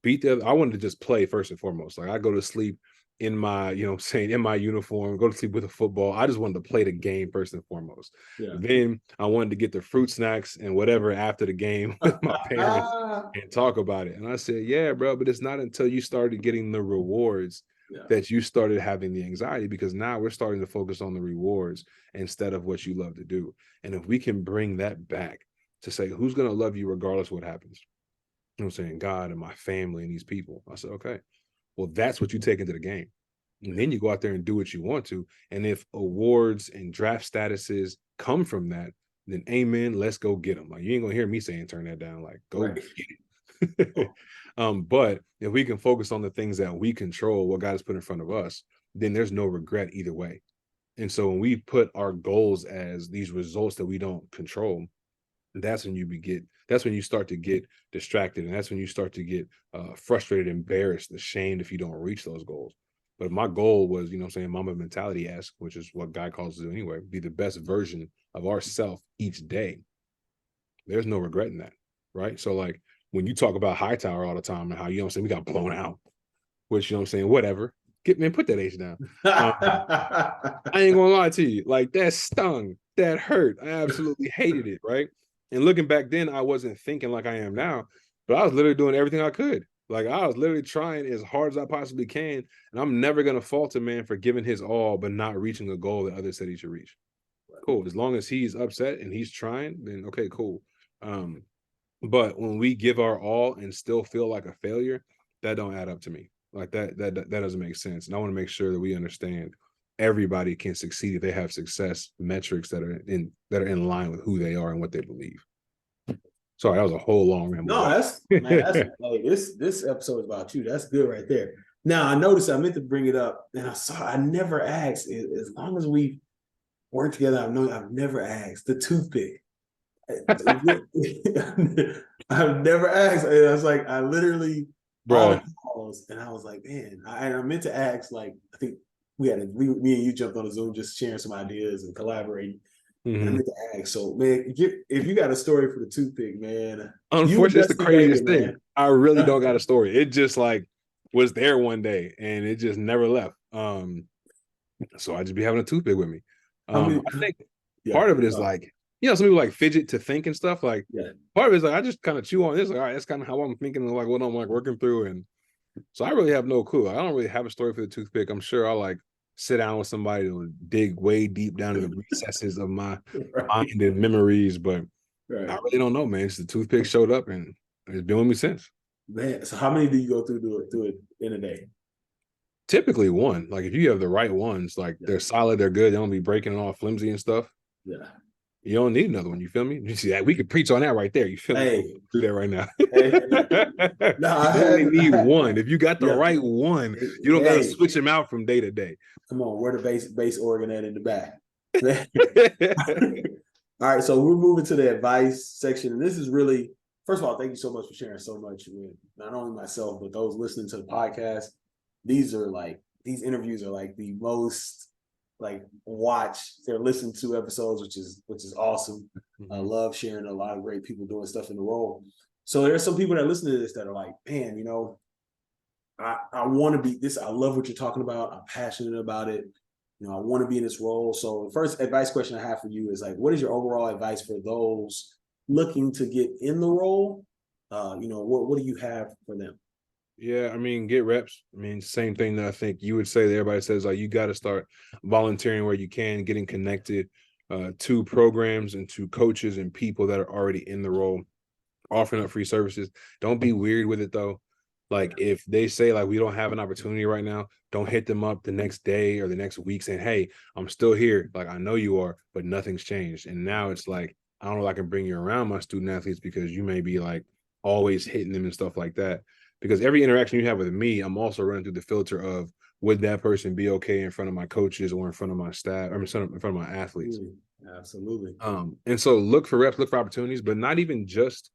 beat the other. I wanted to just play first and foremost. Like I go to sleep in my, in my uniform, go to sleep with a football. I just wanted to play the game first and foremost. Yeah. Then I wanted to get the fruit snacks and whatever after the game with my parents and talk about it. And I said, yeah, bro, but it's not until you started getting the rewards that you started having the anxiety, because now we're starting to focus on the rewards instead of what you love to do. And if we can bring that back to say, who's going to love you regardless of what happens? You know what I'm saying? God and my family and these people. I said, okay, well, that's what you take into the game. And then you go out there and do what you want to. And if awards and draft statuses come from that, then amen, let's go get them. Like, you ain't gonna hear me saying turn that down. Like, go get it. But if we can focus on the things that we control, what God has put in front of us, then there's no regret either way. And so when we put our goals as these results that we don't control, that's when you start to get distracted, and that's when you start to get frustrated, embarrassed, ashamed if you don't reach those goals. But my goal was, mama mentality-esque, which is what God calls us to do anyway, be the best version of ourself each day. There's no regret in that, right? So like when you talk about Hightower all the time and how, we got blown out, which, whatever. Put that H down. I ain't gonna lie to you. Like, that stung, that hurt. I absolutely hated it, right? And looking back then, I wasn't thinking like I am now, but I was literally doing everything I could. Like, I was literally trying as hard as I possibly can. And I'm never going to fault a man for giving his all, but not reaching a goal that others said he should reach. Cool. As long as he's upset and he's trying, then okay, cool. But when we give our all and still feel like a failure, that don't add up to me. Like that doesn't make sense. And I want to make sure that we understand everybody can succeed if they have success metrics that are in line with who they are and what they believe. Sorry, that was a whole long ramble. No, that's like, this episode is about you. That's good right there. Now I noticed I meant to bring it up, and I never asked. As long as we work together, I've never asked the toothpick. I've never asked. I was like, I literally, bro, calls, and I was like, man, I meant to ask. Like, I think me and you jumped on the Zoom just sharing some ideas and collaborating. Mm-hmm. And I meant to ask. So, man, if you got a story for the toothpick, man. Unfortunately, it's the craziest thing. Man. I really don't got a story. It just like was there one day and it just never left. So I just be having a toothpick with me. I think part of it is like, some people like fidget to think and stuff. Like, part of it is like I just kind of chew on this. Like, all right, that's kind of how I'm thinking, like what I'm like working through. And so I really have no clue. I don't really have a story for the toothpick. I'm sure I'll like sit down with somebody to dig way deep down in the recesses of my mind and memories, but I really don't know, man. It's the toothpick showed up and it's been with me since. Man, so how many do you go through it in a day? Typically one. Like if you have the right ones, like they're solid, they're good, they don't be breaking it all flimsy and stuff. Yeah. You don't need another one. You feel me? You see that? We could preach on that right there. You feel me? Do that right now. You only need one. If you got the right one, you don't got to switch them out from day to day. Come on, where the base organ at in the back. All right, so we're moving to the advice section, and this is really, first of all, thank you so much for sharing so much with not only myself but those listening to the podcast. These interviews are like the most they're listened to episodes, which is awesome. I love sharing a lot of great people doing stuff in the role. So there's some people that listen to this that are like, man, I want to be this. I love what you're talking about. I'm passionate about it. I want to be in this role. So the first advice question I have for you is like, what is your overall advice for those looking to get in the role? What do you have for them? Yeah, I mean, get reps. I mean, same thing that I think you would say that everybody says, like, you got to start volunteering where you can, getting connected to programs and to coaches and people that are already in the role, offering up free services. Don't be weird with it, though. Like, if they say, like, we don't have an opportunity right now, don't hit them up the next day or the next week saying, hey, I'm still here. Like, I know you are, but nothing's changed. And now it's like, I don't know if I can bring you around my student athletes because you may be, like, always hitting them and stuff like that. Because every interaction you have with me, I'm also running through the filter of, would that person be okay in front of my coaches or in front of my staff, or in front of my athletes? Absolutely. And so look for reps, look for opportunities, but not even just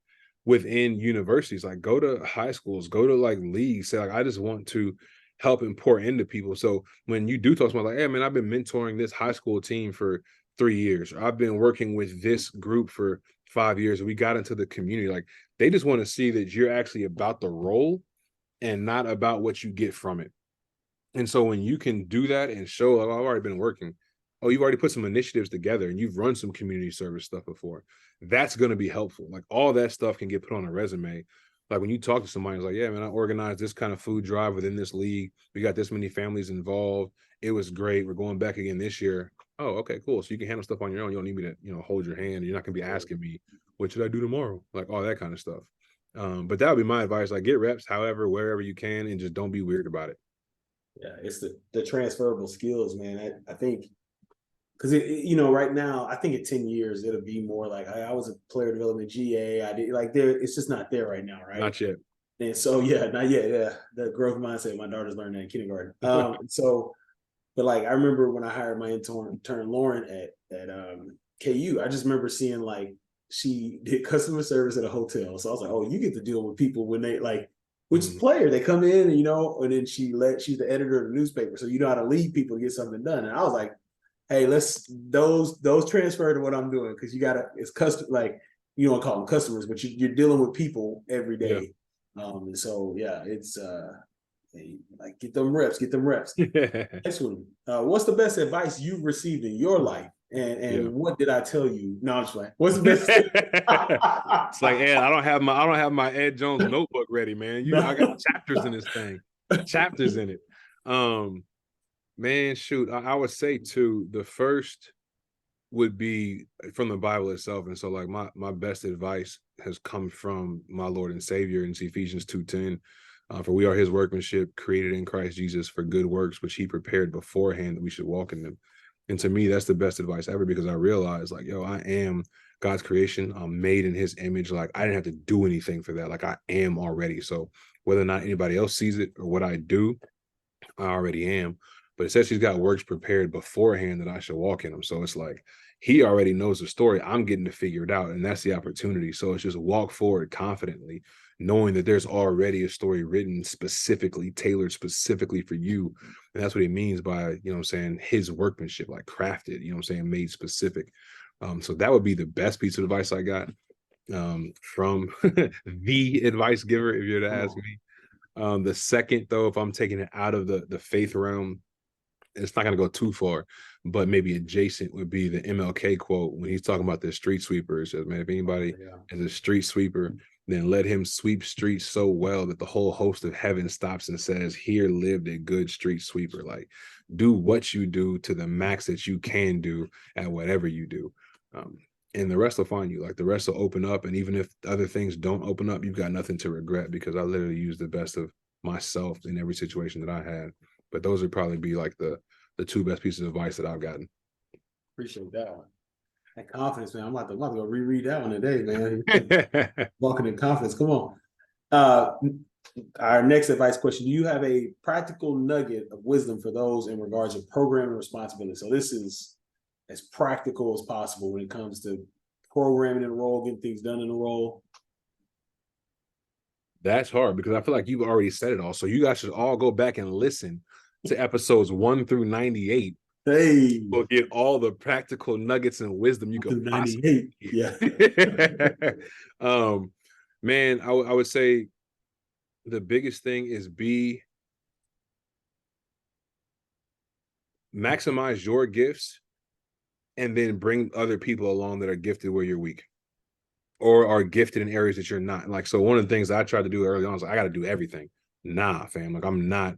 within universities. Like, go to high schools, go to like leagues. Say, like, I just want to help and pour into people. So when you do talk to me, like, hey man, I've been mentoring this high school team for 3 years, or I've been working with this group for 5 years, and we got into the community. Like, they just want to see that you're actually about the role and not about what you get from it. And so when you can do that and show, like, oh, I've already been working, oh, you've already put some initiatives together and you've run some community service stuff before, that's going to be helpful. Like all that stuff can get put on a resume. Like when you talk to somebody, it's like, yeah, man, I organized this kind of food drive within this league. We got this many families involved. It was great. We're going back again this year. Oh, okay, cool. So you can handle stuff on your own. You don't need me to, hold your hand. You're not going to be asking me, what should I do tomorrow? Like all that kind of stuff. But that would be my advice. Like get reps, however, wherever you can, and just don't be weird about it. Yeah, it's the transferable skills, man. I think because right now, I think in 10 years it'll be more like I was a player development GA. I did like there. It's just not there right now, right? Not yet. And so yeah, not yet. Yeah, the growth mindset. My daughter's learning that in kindergarten. But like I remember when I hired my intern Lauren at KU, I just remember seeing like she did customer service at a hotel. So I was like, oh, you get to deal with people when they like. Which player they come in, and then she's the editor of the newspaper, so you know how to lead people to get something done. And I was like, hey, let's those transfer to what I'm doing because it's custom. Like you don't call them customers, but you're dealing with people every day. Yeah. And so yeah, it's like get them reps. Next one, what's the best advice you've received in your life? And what did I tell you? No, I'm just like, what's the best? It's like, Ed, I don't have my Ed Jones notebook ready, man. I got chapters in this thing, chapters in it. Man, shoot, I would say too, the first would be from the Bible itself. And so like my best advice has come from my Lord and Savior in Ephesians 2:10. For we are his workmanship created in Christ Jesus for good works, which he prepared beforehand that we should walk in them. And to me, that's the best advice ever because I realized like, I am God's creation. I'm made in his image. Like I didn't have to do anything for that. Like I am already. So whether or not anybody else sees it or what I do, I already am. But it says he's got works prepared beforehand that I should walk in them. So it's like he already knows the story. I'm getting to figure it out. And that's the opportunity. So it's just walk forward confidently, knowing that there's already a story written specifically, tailored specifically for you. And that's what he means by, his workmanship, like crafted, made specific. So that would be the best piece of advice I got from the advice giver, if you're to ask me. The second, though, if I'm taking it out of the faith realm, it's not going to go too far, but maybe adjacent would be the MLK quote when he's talking about the street sweeper. It says, man, if anybody is a street sweeper, then let him sweep streets so well that the whole host of heaven stops and says, here lived a good street sweeper. Like, do what you do to the max that you can do at whatever you do. And the rest will find you. Like, the rest will open up. And even if other things don't open up, you've got nothing to regret because I literally used the best of myself in every situation that I had. But those would probably be like the two best pieces of advice that I've gotten. Appreciate that one. That confidence, man. I'm about to go reread that one today, man. Walking in confidence. Come on. Our next advice question. Do you have a practical nugget of wisdom for those in regards to programming responsibility? So this is as practical as possible when it comes to programming in a role, getting things done in a role. That's hard because I feel like you've already said it all. So you guys should all go back and listen to episodes 1 through 98. Hey, we'll get all the practical nuggets and wisdom you could possibly get. Yeah. Man, I would say the biggest thing is maximize your gifts and then bring other people along that are gifted where you're weak or are gifted in areas that you're not. Like, so one of the things I tried to do early on was like, I got to do everything. Nah, fam. Like I'm not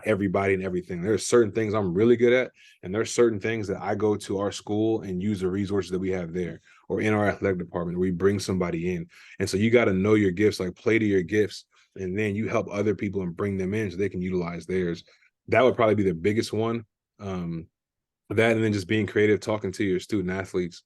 everybody and everything. There's certain things I'm really good at, and there's certain things that I go to our school and use the resources that we have there or in our athletic department where we bring somebody in. And so you got to know your gifts, like play to your gifts, and then you help other people and bring them in so they can utilize theirs. That would probably be the biggest one. That and then just being creative, talking to your student athletes,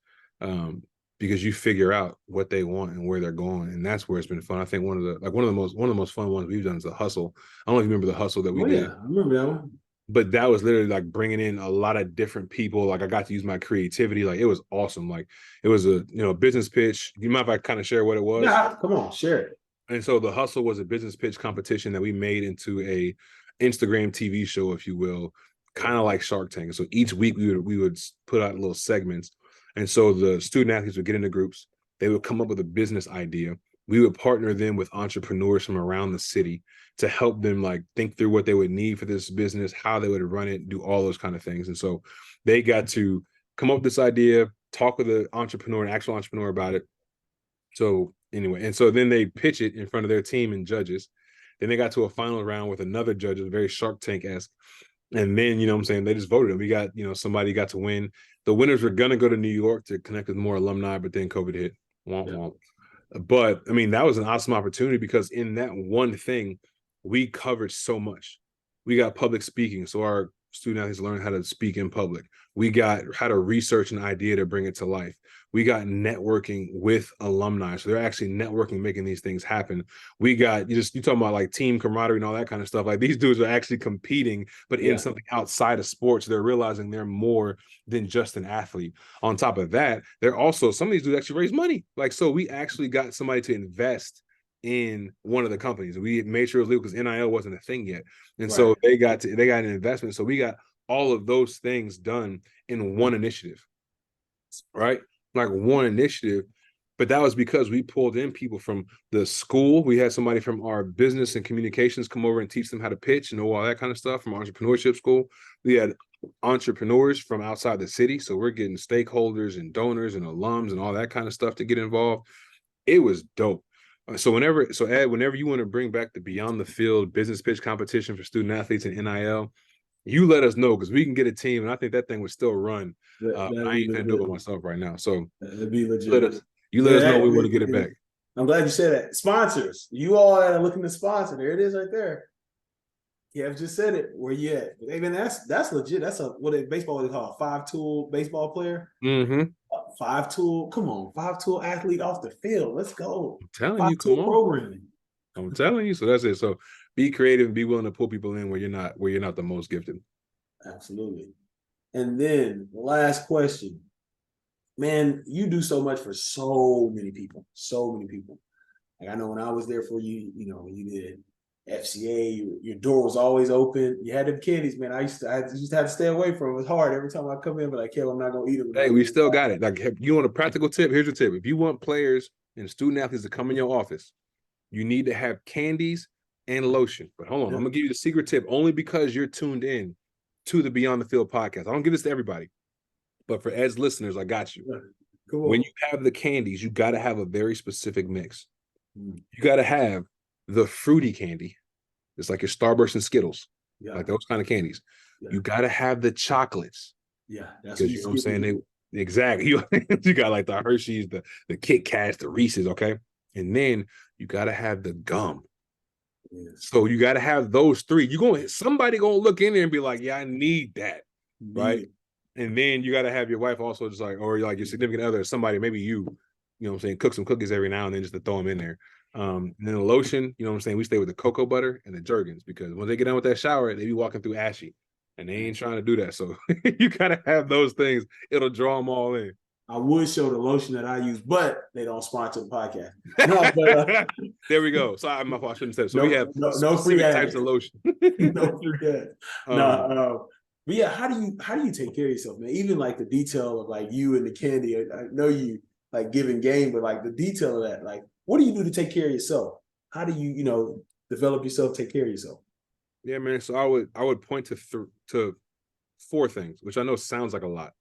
because you figure out what they want and where they're going, and that's where it's been fun. I think one of the most fun ones we've done is the hustle. I don't know if you remember the hustle that we did. I remember that one. But that was literally like bringing in a lot of different people. Like I got to use my creativity. Like it was awesome. Like it was a business pitch. You mind if I kind of share what it was? Yeah, come on, share it. And so the hustle was a business pitch competition that we made into a Instagram TV show, if you will, kind of like Shark Tank. So each week we would put out little segments. And so the student athletes would get into groups. They would come up with a business idea. we would partner them with entrepreneurs from around the city to help them like think through what they would need for this business, how they would run it, do all those kind of things. And so they got to come up with this idea, talk with the entrepreneur, an actual entrepreneur about it. So anyway, and so then they pitch it in front of their team and judges. Then they got to a final round with another judge, a very Shark Tank-esque. And then, you know what I'm saying, they just voted. And we got, somebody got to win. The winners were going to go to New York to connect with more alumni, but then COVID hit. Womp, womp. But, I mean, that was an awesome opportunity because in that one thing, we covered so much. We got public speaking. So our student athletes learned how to speak in public. We got how to research an idea to bring it to life. We got networking with alumni. So they're actually networking, making these things happen. We got, you talking about like team camaraderie and all that kind of stuff. Like these dudes are actually competing, but in something outside of sports. They're realizing they're more than just an athlete. On top of that, they're also, some of these dudes actually raise money. Like, so we actually got somebody to invest in one of the companies. We made sure it was legal because NIL wasn't a thing yet. And so they got an investment. So we got all of those things done in one initiative, right? Like one initiative. But that was because we pulled in people from the school. We had somebody from our business and communications come over and teach them how to pitch and know all that kind of stuff from entrepreneurship school. We had entrepreneurs from outside the city. So we're getting stakeholders and donors and alums and all that kind of stuff to get involved. It was dope. So Ed, whenever you want to bring back the Beyond the Field business pitch competition for student athletes and NIL, you let us know because we can get a team, and I think that thing would still run. I ain't gonna do it myself right now. So it'd be legit. Let us know we want to get it back. I'm glad you said that. Sponsors, you all are looking to sponsor. There it is, right there. Yeah, I've just said it. Where you at? I mean, that's legit. That's what they call a 5-tool baseball player. Mm-hmm. 5-tool. Come on, 5-tool athlete off the field. Let's go. I'm telling you, come on. Programming. I'm telling you. So that's it. So be creative and be willing to pull people in where you're not the most gifted. Absolutely. And then the last question. Man, you do so much for so many people. So many people. Like I know when I was there for you, you did FCA, your door was always open. You had them candies, man. I used to have to stay away from it. It was hard every time I come in, but like, I'm not gonna eat them. Hey, we still got it. Like, you want a practical tip? Here's a tip. If you want players and student athletes to come in your office, you need to have candies and lotion. But hold on, I'm gonna give you the secret tip only because you're tuned in to the Beyond the Field podcast. I don't give this to everybody, but for Ed's listeners, I got you. When you have the candies, you got to have a very specific mix. You got to have the fruity candy. It's like your Starburst and Skittles, like those kind of candies. You got to have the chocolates. Yeah, that's what I'm saying. Exactly. You got like the Hershey's, the Kit Kats, the Reese's, okay? And then you got to have the gum. So you got to have those three. Somebody gonna look in there and be like, yeah, I need that, right? And then you got to have your wife also just like, or like your significant other, somebody, maybe you know what I'm saying, cook some cookies every now and then just to throw them in there. And then the lotion, you know what I'm saying, we stay with the cocoa butter and the Jergens because when they get done with that shower, they be walking through ashy and they ain't trying to do that. So you got to have those things. It'll draw them all in. I would show the lotion that I use, but they don't sponsor the podcast. No, but, there we go. So I shouldn't say. So we have no free types of lotion. No free ads. But yeah, how do you take care of yourself, man? Even like the detail of like you and the candy. I know you like giving game, but like the detail of that, like what do you do to take care of yourself? How do you develop yourself, take care of yourself? Yeah, man. So I would point to 4 things, which I know sounds like a lot,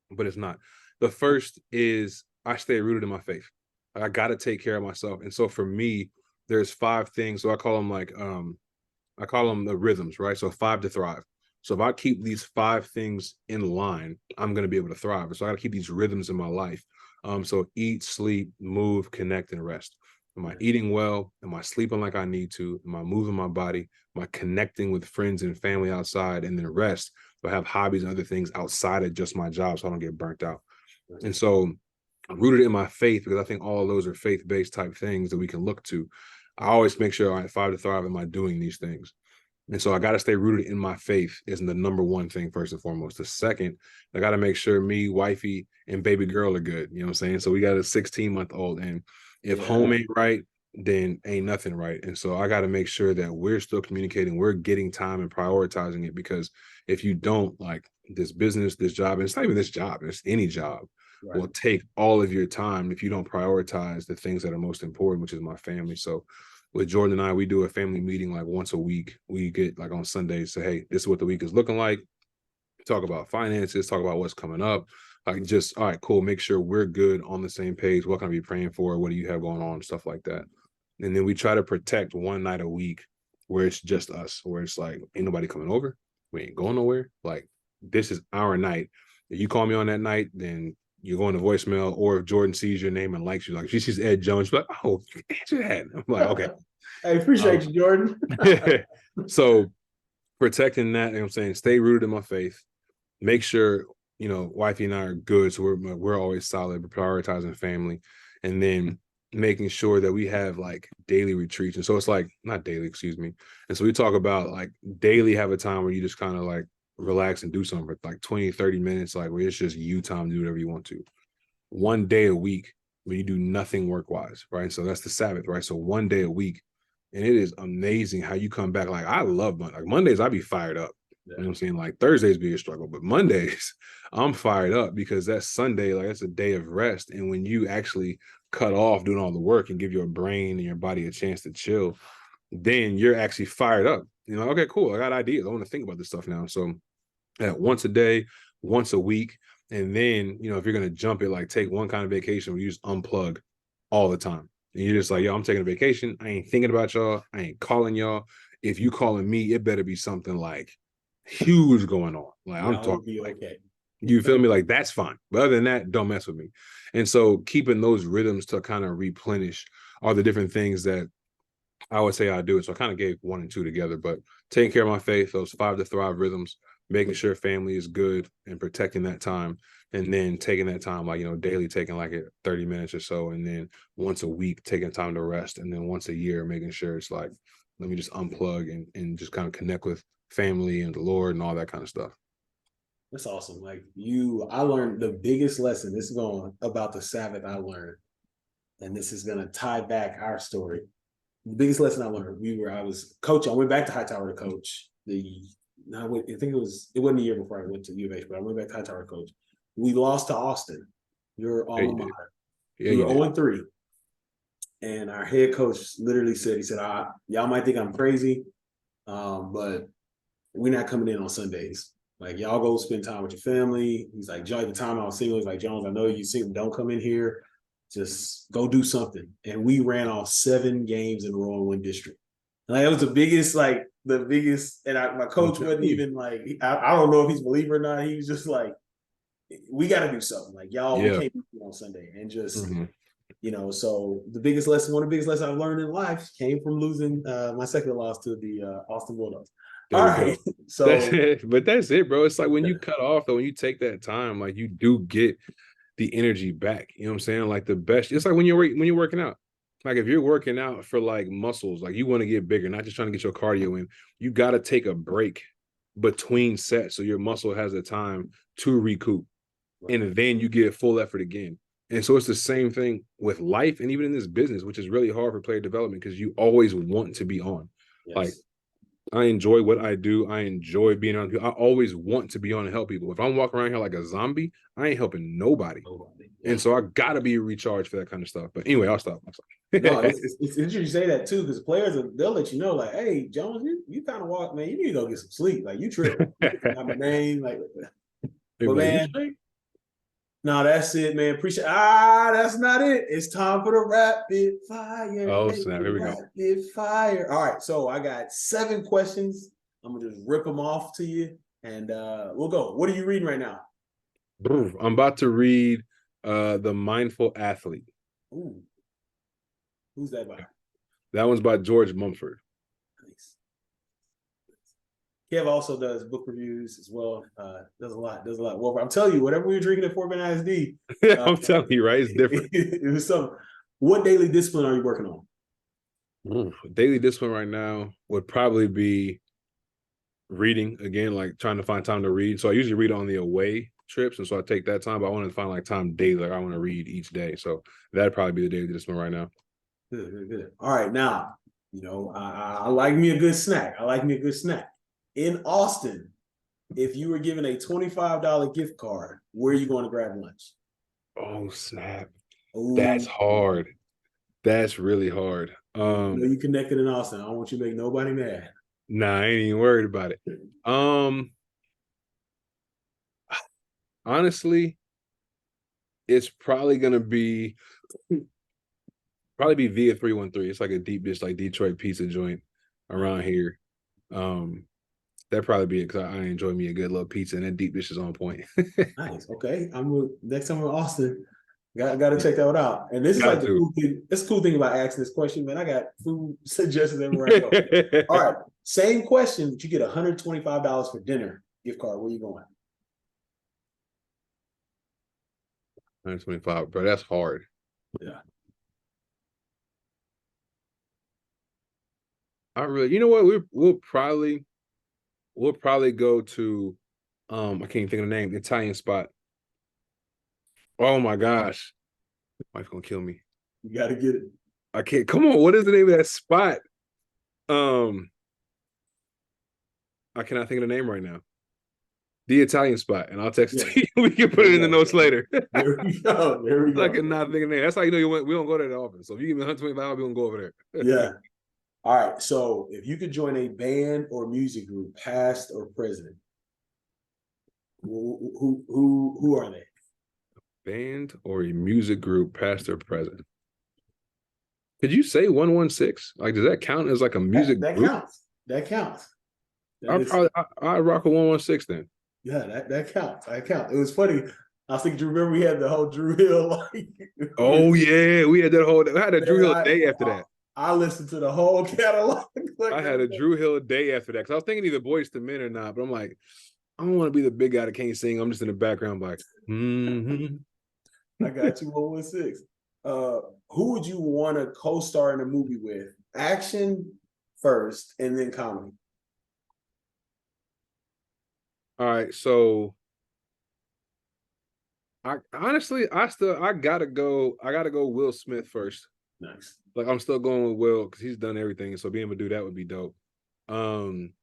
but it's not. The first is I stay rooted in my faith. I got to take care of myself. And so for me, there's 5 things. So I call them the rhythms, right? So 5 to thrive. So if I keep these 5 things in line, I'm going to be able to thrive. So I got to keep these rhythms in my life. So eat, sleep, move, connect, and rest. Am I eating well? Am I sleeping like I need to? Am I moving my body? Am I connecting with friends and family outside? And then rest. Do I have hobbies and other things outside of just my job so I don't get burnt out? And so I'm rooted in my faith because I think all of those are faith-based type things that we can look to. I always make sure, all right, 5 to thrive, am I doing these things? And so I got to stay rooted in my faith isn't the number one thing, first and foremost. The second, I got to make sure me, wifey, and baby girl are good. You know what I'm saying? So we got a 16-month-old. And if home ain't right, then ain't nothing right. And so I got to make sure that we're still communicating, we're getting time and prioritizing it, because if you don't, like this business, this job, and it's not even this job, it's any job, will take all of your time if you don't prioritize the things that are most important, which is my family. So with Jordan and I, we do a family meeting like once a week. We get like on Sundays, say, hey, this is what the week is looking like. Talk about finances, talk about what's coming up. Like just, all right, cool. Make sure we're good on the same page. What can I be praying for? What do you have going on? Stuff like that. And then we try to protect one night a week where it's just us, where it's like, ain't nobody coming over. We ain't going nowhere. Like, this is our night. If you call me on that night, then you're going to voicemail. Or if Jordan sees your name and likes you, like she sees Ed Jones, she's like, oh, answer that. I'm like, okay. I appreciate you, Jordan. So protecting that, you know what I'm saying, stay rooted in my faith. Make sure, you know, wifey and I are good. So we're always solid, prioritizing family. And then making sure that we have like daily retreats. And so it's like, not daily, excuse me. And so we talk about like daily have a time where you just kind of like relax and do something for like 20, 30 minutes, like where it's just you time to do whatever you want to. One day a week where you do nothing work-wise, right? So that's the Sabbath, right? So one day a week. And it is amazing how you come back. Like, I love like Mondays, I be fired up. You know what I'm saying? Like Thursdays be a struggle, but Mondays, I'm fired up because that's Sunday, like that's a day of rest. And when you actually cut off doing all the work and give your brain and your body a chance to chill, then you're actually fired up. You know, okay, cool. I got ideas. I want to think about this stuff now. So once a day, once a week. And then, you know, if you're going to jump it, like take one kind of vacation where you just unplug all the time. And you're just like, yo, I'm taking a vacation. I ain't thinking about y'all. I ain't calling y'all. If you calling me, it better be something like huge going on. Like I'm talking like, okay. You feel me? Like that's fine. But other than that, don't mess with me. And so keeping those rhythms to kind of replenish are the different things that I would say I do. So I kind of gave 1 and 2 together, but taking care of my faith, those 5 to thrive rhythms, making sure family is good and protecting that time. And then taking that time, like, you know, daily taking like 30 minutes or so. And then once a week, taking time to rest. And then once a year, making sure it's like, let me just unplug and just kind of connect with family and the Lord and all that kind of stuff. That's awesome. Like I learned the biggest lesson. This is going about the Sabbath I learned. And this is going to tie back our story. The biggest lesson I learned, I was coaching. I went back to Hightower to coach. I think it wasn't a year before I went to U of H, but I went back to Hightower to coach. We lost to Austin, your alma mater. We were 0-3. And our head coach literally said, y'all might think I'm crazy, but we're not coming in on Sundays. Like, y'all go spend time with your family. He's like, Joe, at the time I was single, he's like, Jones, I know you single, don't come in here. Just go do something. And we ran off 7 games in a row in one district. Like, it was the biggest, and my coach wasn't even like, I don't know if he's a believer or not. He was just like, we got to do something. Like, y'all, we can't be on Sunday. And just, you know, so one of the biggest lessons I've learned in life came from losing my second loss to the Austin Bulldogs. All right. So, that's it, bro. It's like when you cut off, though, when you take that time, like you do get the energy back. You know what I'm saying? Like the best. It's like when you're working out. Like if you're working out for like muscles, like you want to get bigger, not just trying to get your cardio in, you got to take a break between sets so your muscle has the time to recoup. And then you get full effort again. And so it's the same thing with life and even in this business, which is really hard for player development because you always want to be on. Yes. Like, I enjoy what I do. I enjoy being on people. I always want to be on and help people. If I'm walking around here like a zombie, I ain't helping nobody. Yeah. And so I got to be recharged for that kind of stuff. But anyway, I'll stop. No, it's interesting you say that too, because players, they'll let you know, like, hey, Jones, you kind of walk, man. You need to go get some sleep. Like, you tripping. Not my name. Like, but man, no, that's it, man. Appreciate. That's not it. It's time for the rapid fire. Oh, snap. Here we go. Rapid fire. All right. So I got 7 questions. I'm going to just rip them off to you and we'll go. What are you reading right now? I'm about to read The Mindful Athlete. Ooh. Who's that by? That one's by George Mumford. Nice. Kev also does book reviews as well. Does a lot. Well, I'm telling you, whatever we were drinking at Fort Bend ISD. I'm telling you, right? It's different. It was something. What daily discipline are you working on? Daily discipline right now would probably be reading again, like trying to find time to read. So I usually read on the away trips, and so I take that time, but I want to find like time daily. Like I want to read each day. So that'd probably be the daily discipline right now. Good. All right. Now, you know, I like me a good snack. In Austin, if you were given a $25 gift card, where are you going to grab lunch? Oh snap. That's Ooh. hard. That's really hard. No, you connected in Austin. I don't want you to make nobody mad. Nah, I ain't even worried about it. Um, honestly, it's probably be Via 313. It's like a deep dish, like Detroit pizza joint around here. Um, that'd probably be it because I enjoy me a good little pizza and that deep dish is on point. Nice. Okay. Next time we're in Austin. Got to check that one out. And this is like Got the to. cool thing. This cool thing about asking this question, man. I got food suggestions everywhere I go. All right. Same question, but you get $125 for dinner gift card. Where you going? 125, bro. That's hard. Yeah. I really, you know what? We'll probably go to I can't think of the name, the Italian spot. Oh my gosh. Wife's gonna kill me. You got to get it. I can't come on, what is the name of that spot? Um, I cannot think of the name right now. The Italian spot, and I'll text it to you. We can put it in the notes later. There we go. There we go. I cannot think of the name. That's how you know we don't go there that often. So if you give me 125, we don't go over there. Yeah. All right. So if you could join a band or music group, past or present, who are they? Band or a music group, past or present. Could you say 116? Like, does that count as like a music that group? counts. That counts. I'd rock a 116 then. Yeah, that counts. That counts. It was funny. I was thinking, do you remember we had the whole Drew Hill? Like, oh yeah, we had I had a Drew Hill day after that. I listened to the whole catalog. I had a Drew Hill day after that because I was thinking either Boys to Men or not, but I'm like, I don't want to be the big guy that can't sing. I'm just in the background like, I got you 116. Who would you want to co-star in a movie with? Action first and then comedy. All right, so I gotta go Will Smith first. Nice. Like I'm still going with Will because he's done everything. So being able to do that would be dope. Comedy.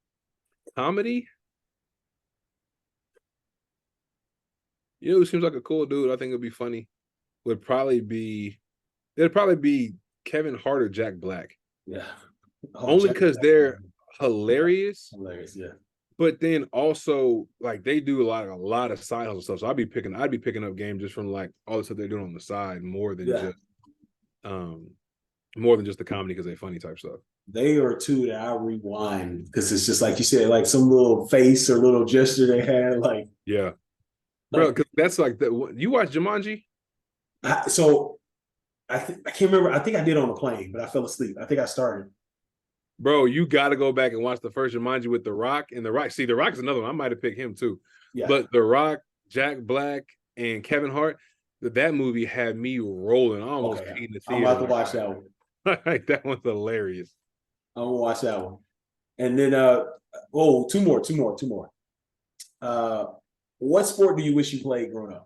You know who seems like a cool dude? I think it'd be funny. It'd probably be Kevin Hart or Jack Black. Yeah. Only because they're hilarious. Hilarious, yeah. But then also like they do a lot of side hustle stuff. So I'd be picking up game just from like all the stuff they're doing on the side more than just the comedy because they're funny type stuff. They are two that I rewind because it's just like you said, like some little face or little gesture they had, like yeah, bro. Because that's like you watch Jumanji. I can't remember. I think I did on the plane, but I fell asleep. I think I started. Bro, you got to go back and watch the first Jumanji with The Rock. And The Rock, see, The Rock is another one. I might have picked him too. Yeah. But The Rock, Jack Black, and Kevin Hart, that movie had me rolling. I almost peed in the theater. I'm about to watch that one. That one's hilarious. I'm gonna watch that one. And then two more. What sport do you wish you played growing up?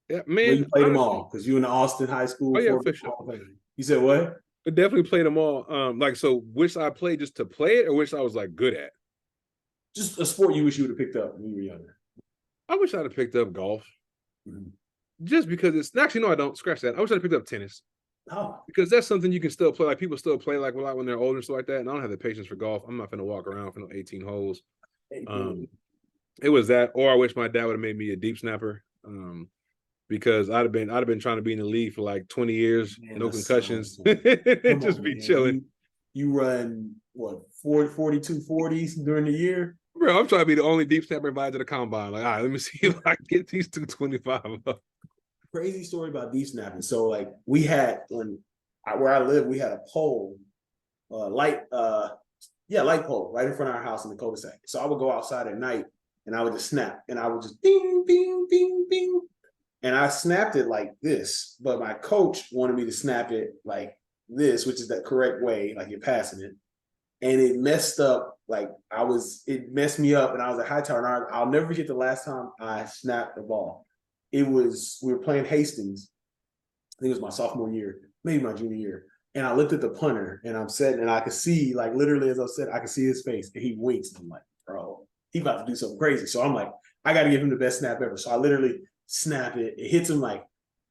Yeah, man. You played them all because you in the Austin high school. Oh, yeah, for sure. You said what? I definitely played them all. So wish I played just to play it or wish I was like good at? Just a sport you wish you would have picked up when you were younger. I wish I'd have picked up golf. Mm-hmm. Just because it's actually, no, I don't. Scratch that. I wish I'd have picked up tennis. Oh. Because that's something you can still play. Like people still play like when they're older and stuff like that. And I don't have the patience for golf. I'm not gonna walk around for no 18 holes. It was that, or I wish my dad would have made me a deep snapper. Because I'd have been trying to be in the league for like 20 years, no concussions, just be chilling. You run what 42 40s during the year? Bro, I'm trying to be the only deep snapper invited to the combine. Like, all right, let me see if I can get these 225 up. Crazy story about deep snapping. So like we had where I live, we had a pole, light pole right in front of our house in the cul-de-sac. So I would go outside at night and I would just snap and I would just bing, bing, bing, bing. And I snapped it like this, but my coach wanted me to snap it like this, which is the correct way, like you're passing it. And it messed up, it messed me up. And I was at Hightower, and I'll never forget the last time I snapped the ball. We were playing Hastings. I think it was my sophomore year, maybe my junior year. And I looked at the punter and I'm sitting and I could see, like literally as I said, I could see his face and he winks. And I'm like, bro, he about to do something crazy. So I'm like, I got to give him the best snap ever. So I literally snap it. It hits him like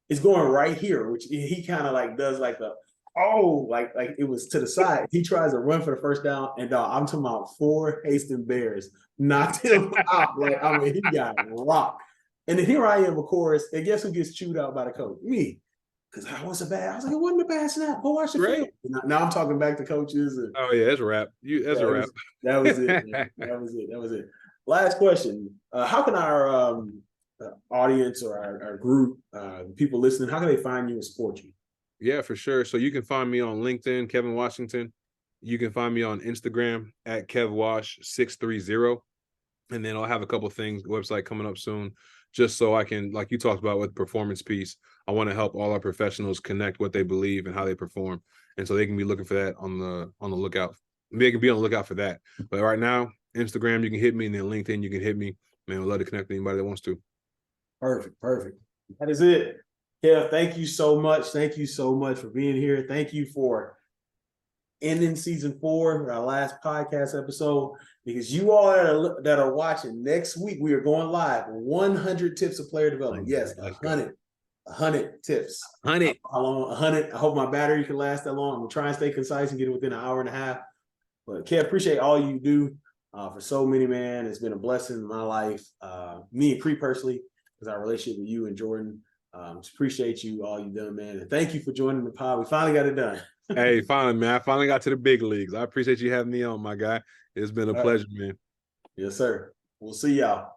it's going right here, which he kind of like does like the like it was to the side. He tries to run for the first down, and I'm talking about 4 Haston Bears knocked him out. Like, I mean, he got rocked. And then here I am, of course, and guess who gets chewed out by the coach? Me. Because I was like, it wasn't a bad snap. Go watch the film. Now I'm talking back to coaches. And, oh yeah, that's a wrap. That's a wrap. That was it. That was it. Last question. How can our audience or our group, people listening, how can they find you and support you? Yeah, for sure. So you can find me on LinkedIn, Kevin Washington. You can find me on Instagram at KevWash630. And then I'll have a couple things, website coming up soon, just so I can, like you talked about with performance piece, I want to help all our professionals connect what they believe and how they perform. And so they can be looking for that on the lookout. They can be on the lookout for that. But right now, Instagram, you can hit me, and then LinkedIn, you can hit me. Man, we'd love to connect with anybody that wants to. Perfect. That is it. Kev, thank you so much. Thank you so much for being here. Thank you for ending season 4, our last podcast episode, because you all that are watching, next week we are going live 100 tips of player development. Yes, 100 tips. 100. How long? 100. I hope my battery can last that long. I'm gonna try and stay concise and get it within an hour and a half. But Kev, appreciate all you do for so many, man. It's been a blessing in my life. Me and Cree personally, because our relationship with you and Jordan. Just appreciate you, all you've done, man. And thank you for joining the pod. We finally got it done. Hey, finally, man. I finally got to the big leagues. I appreciate you having me on, my guy. It's been a pleasure, man. Yes, sir. We'll see y'all.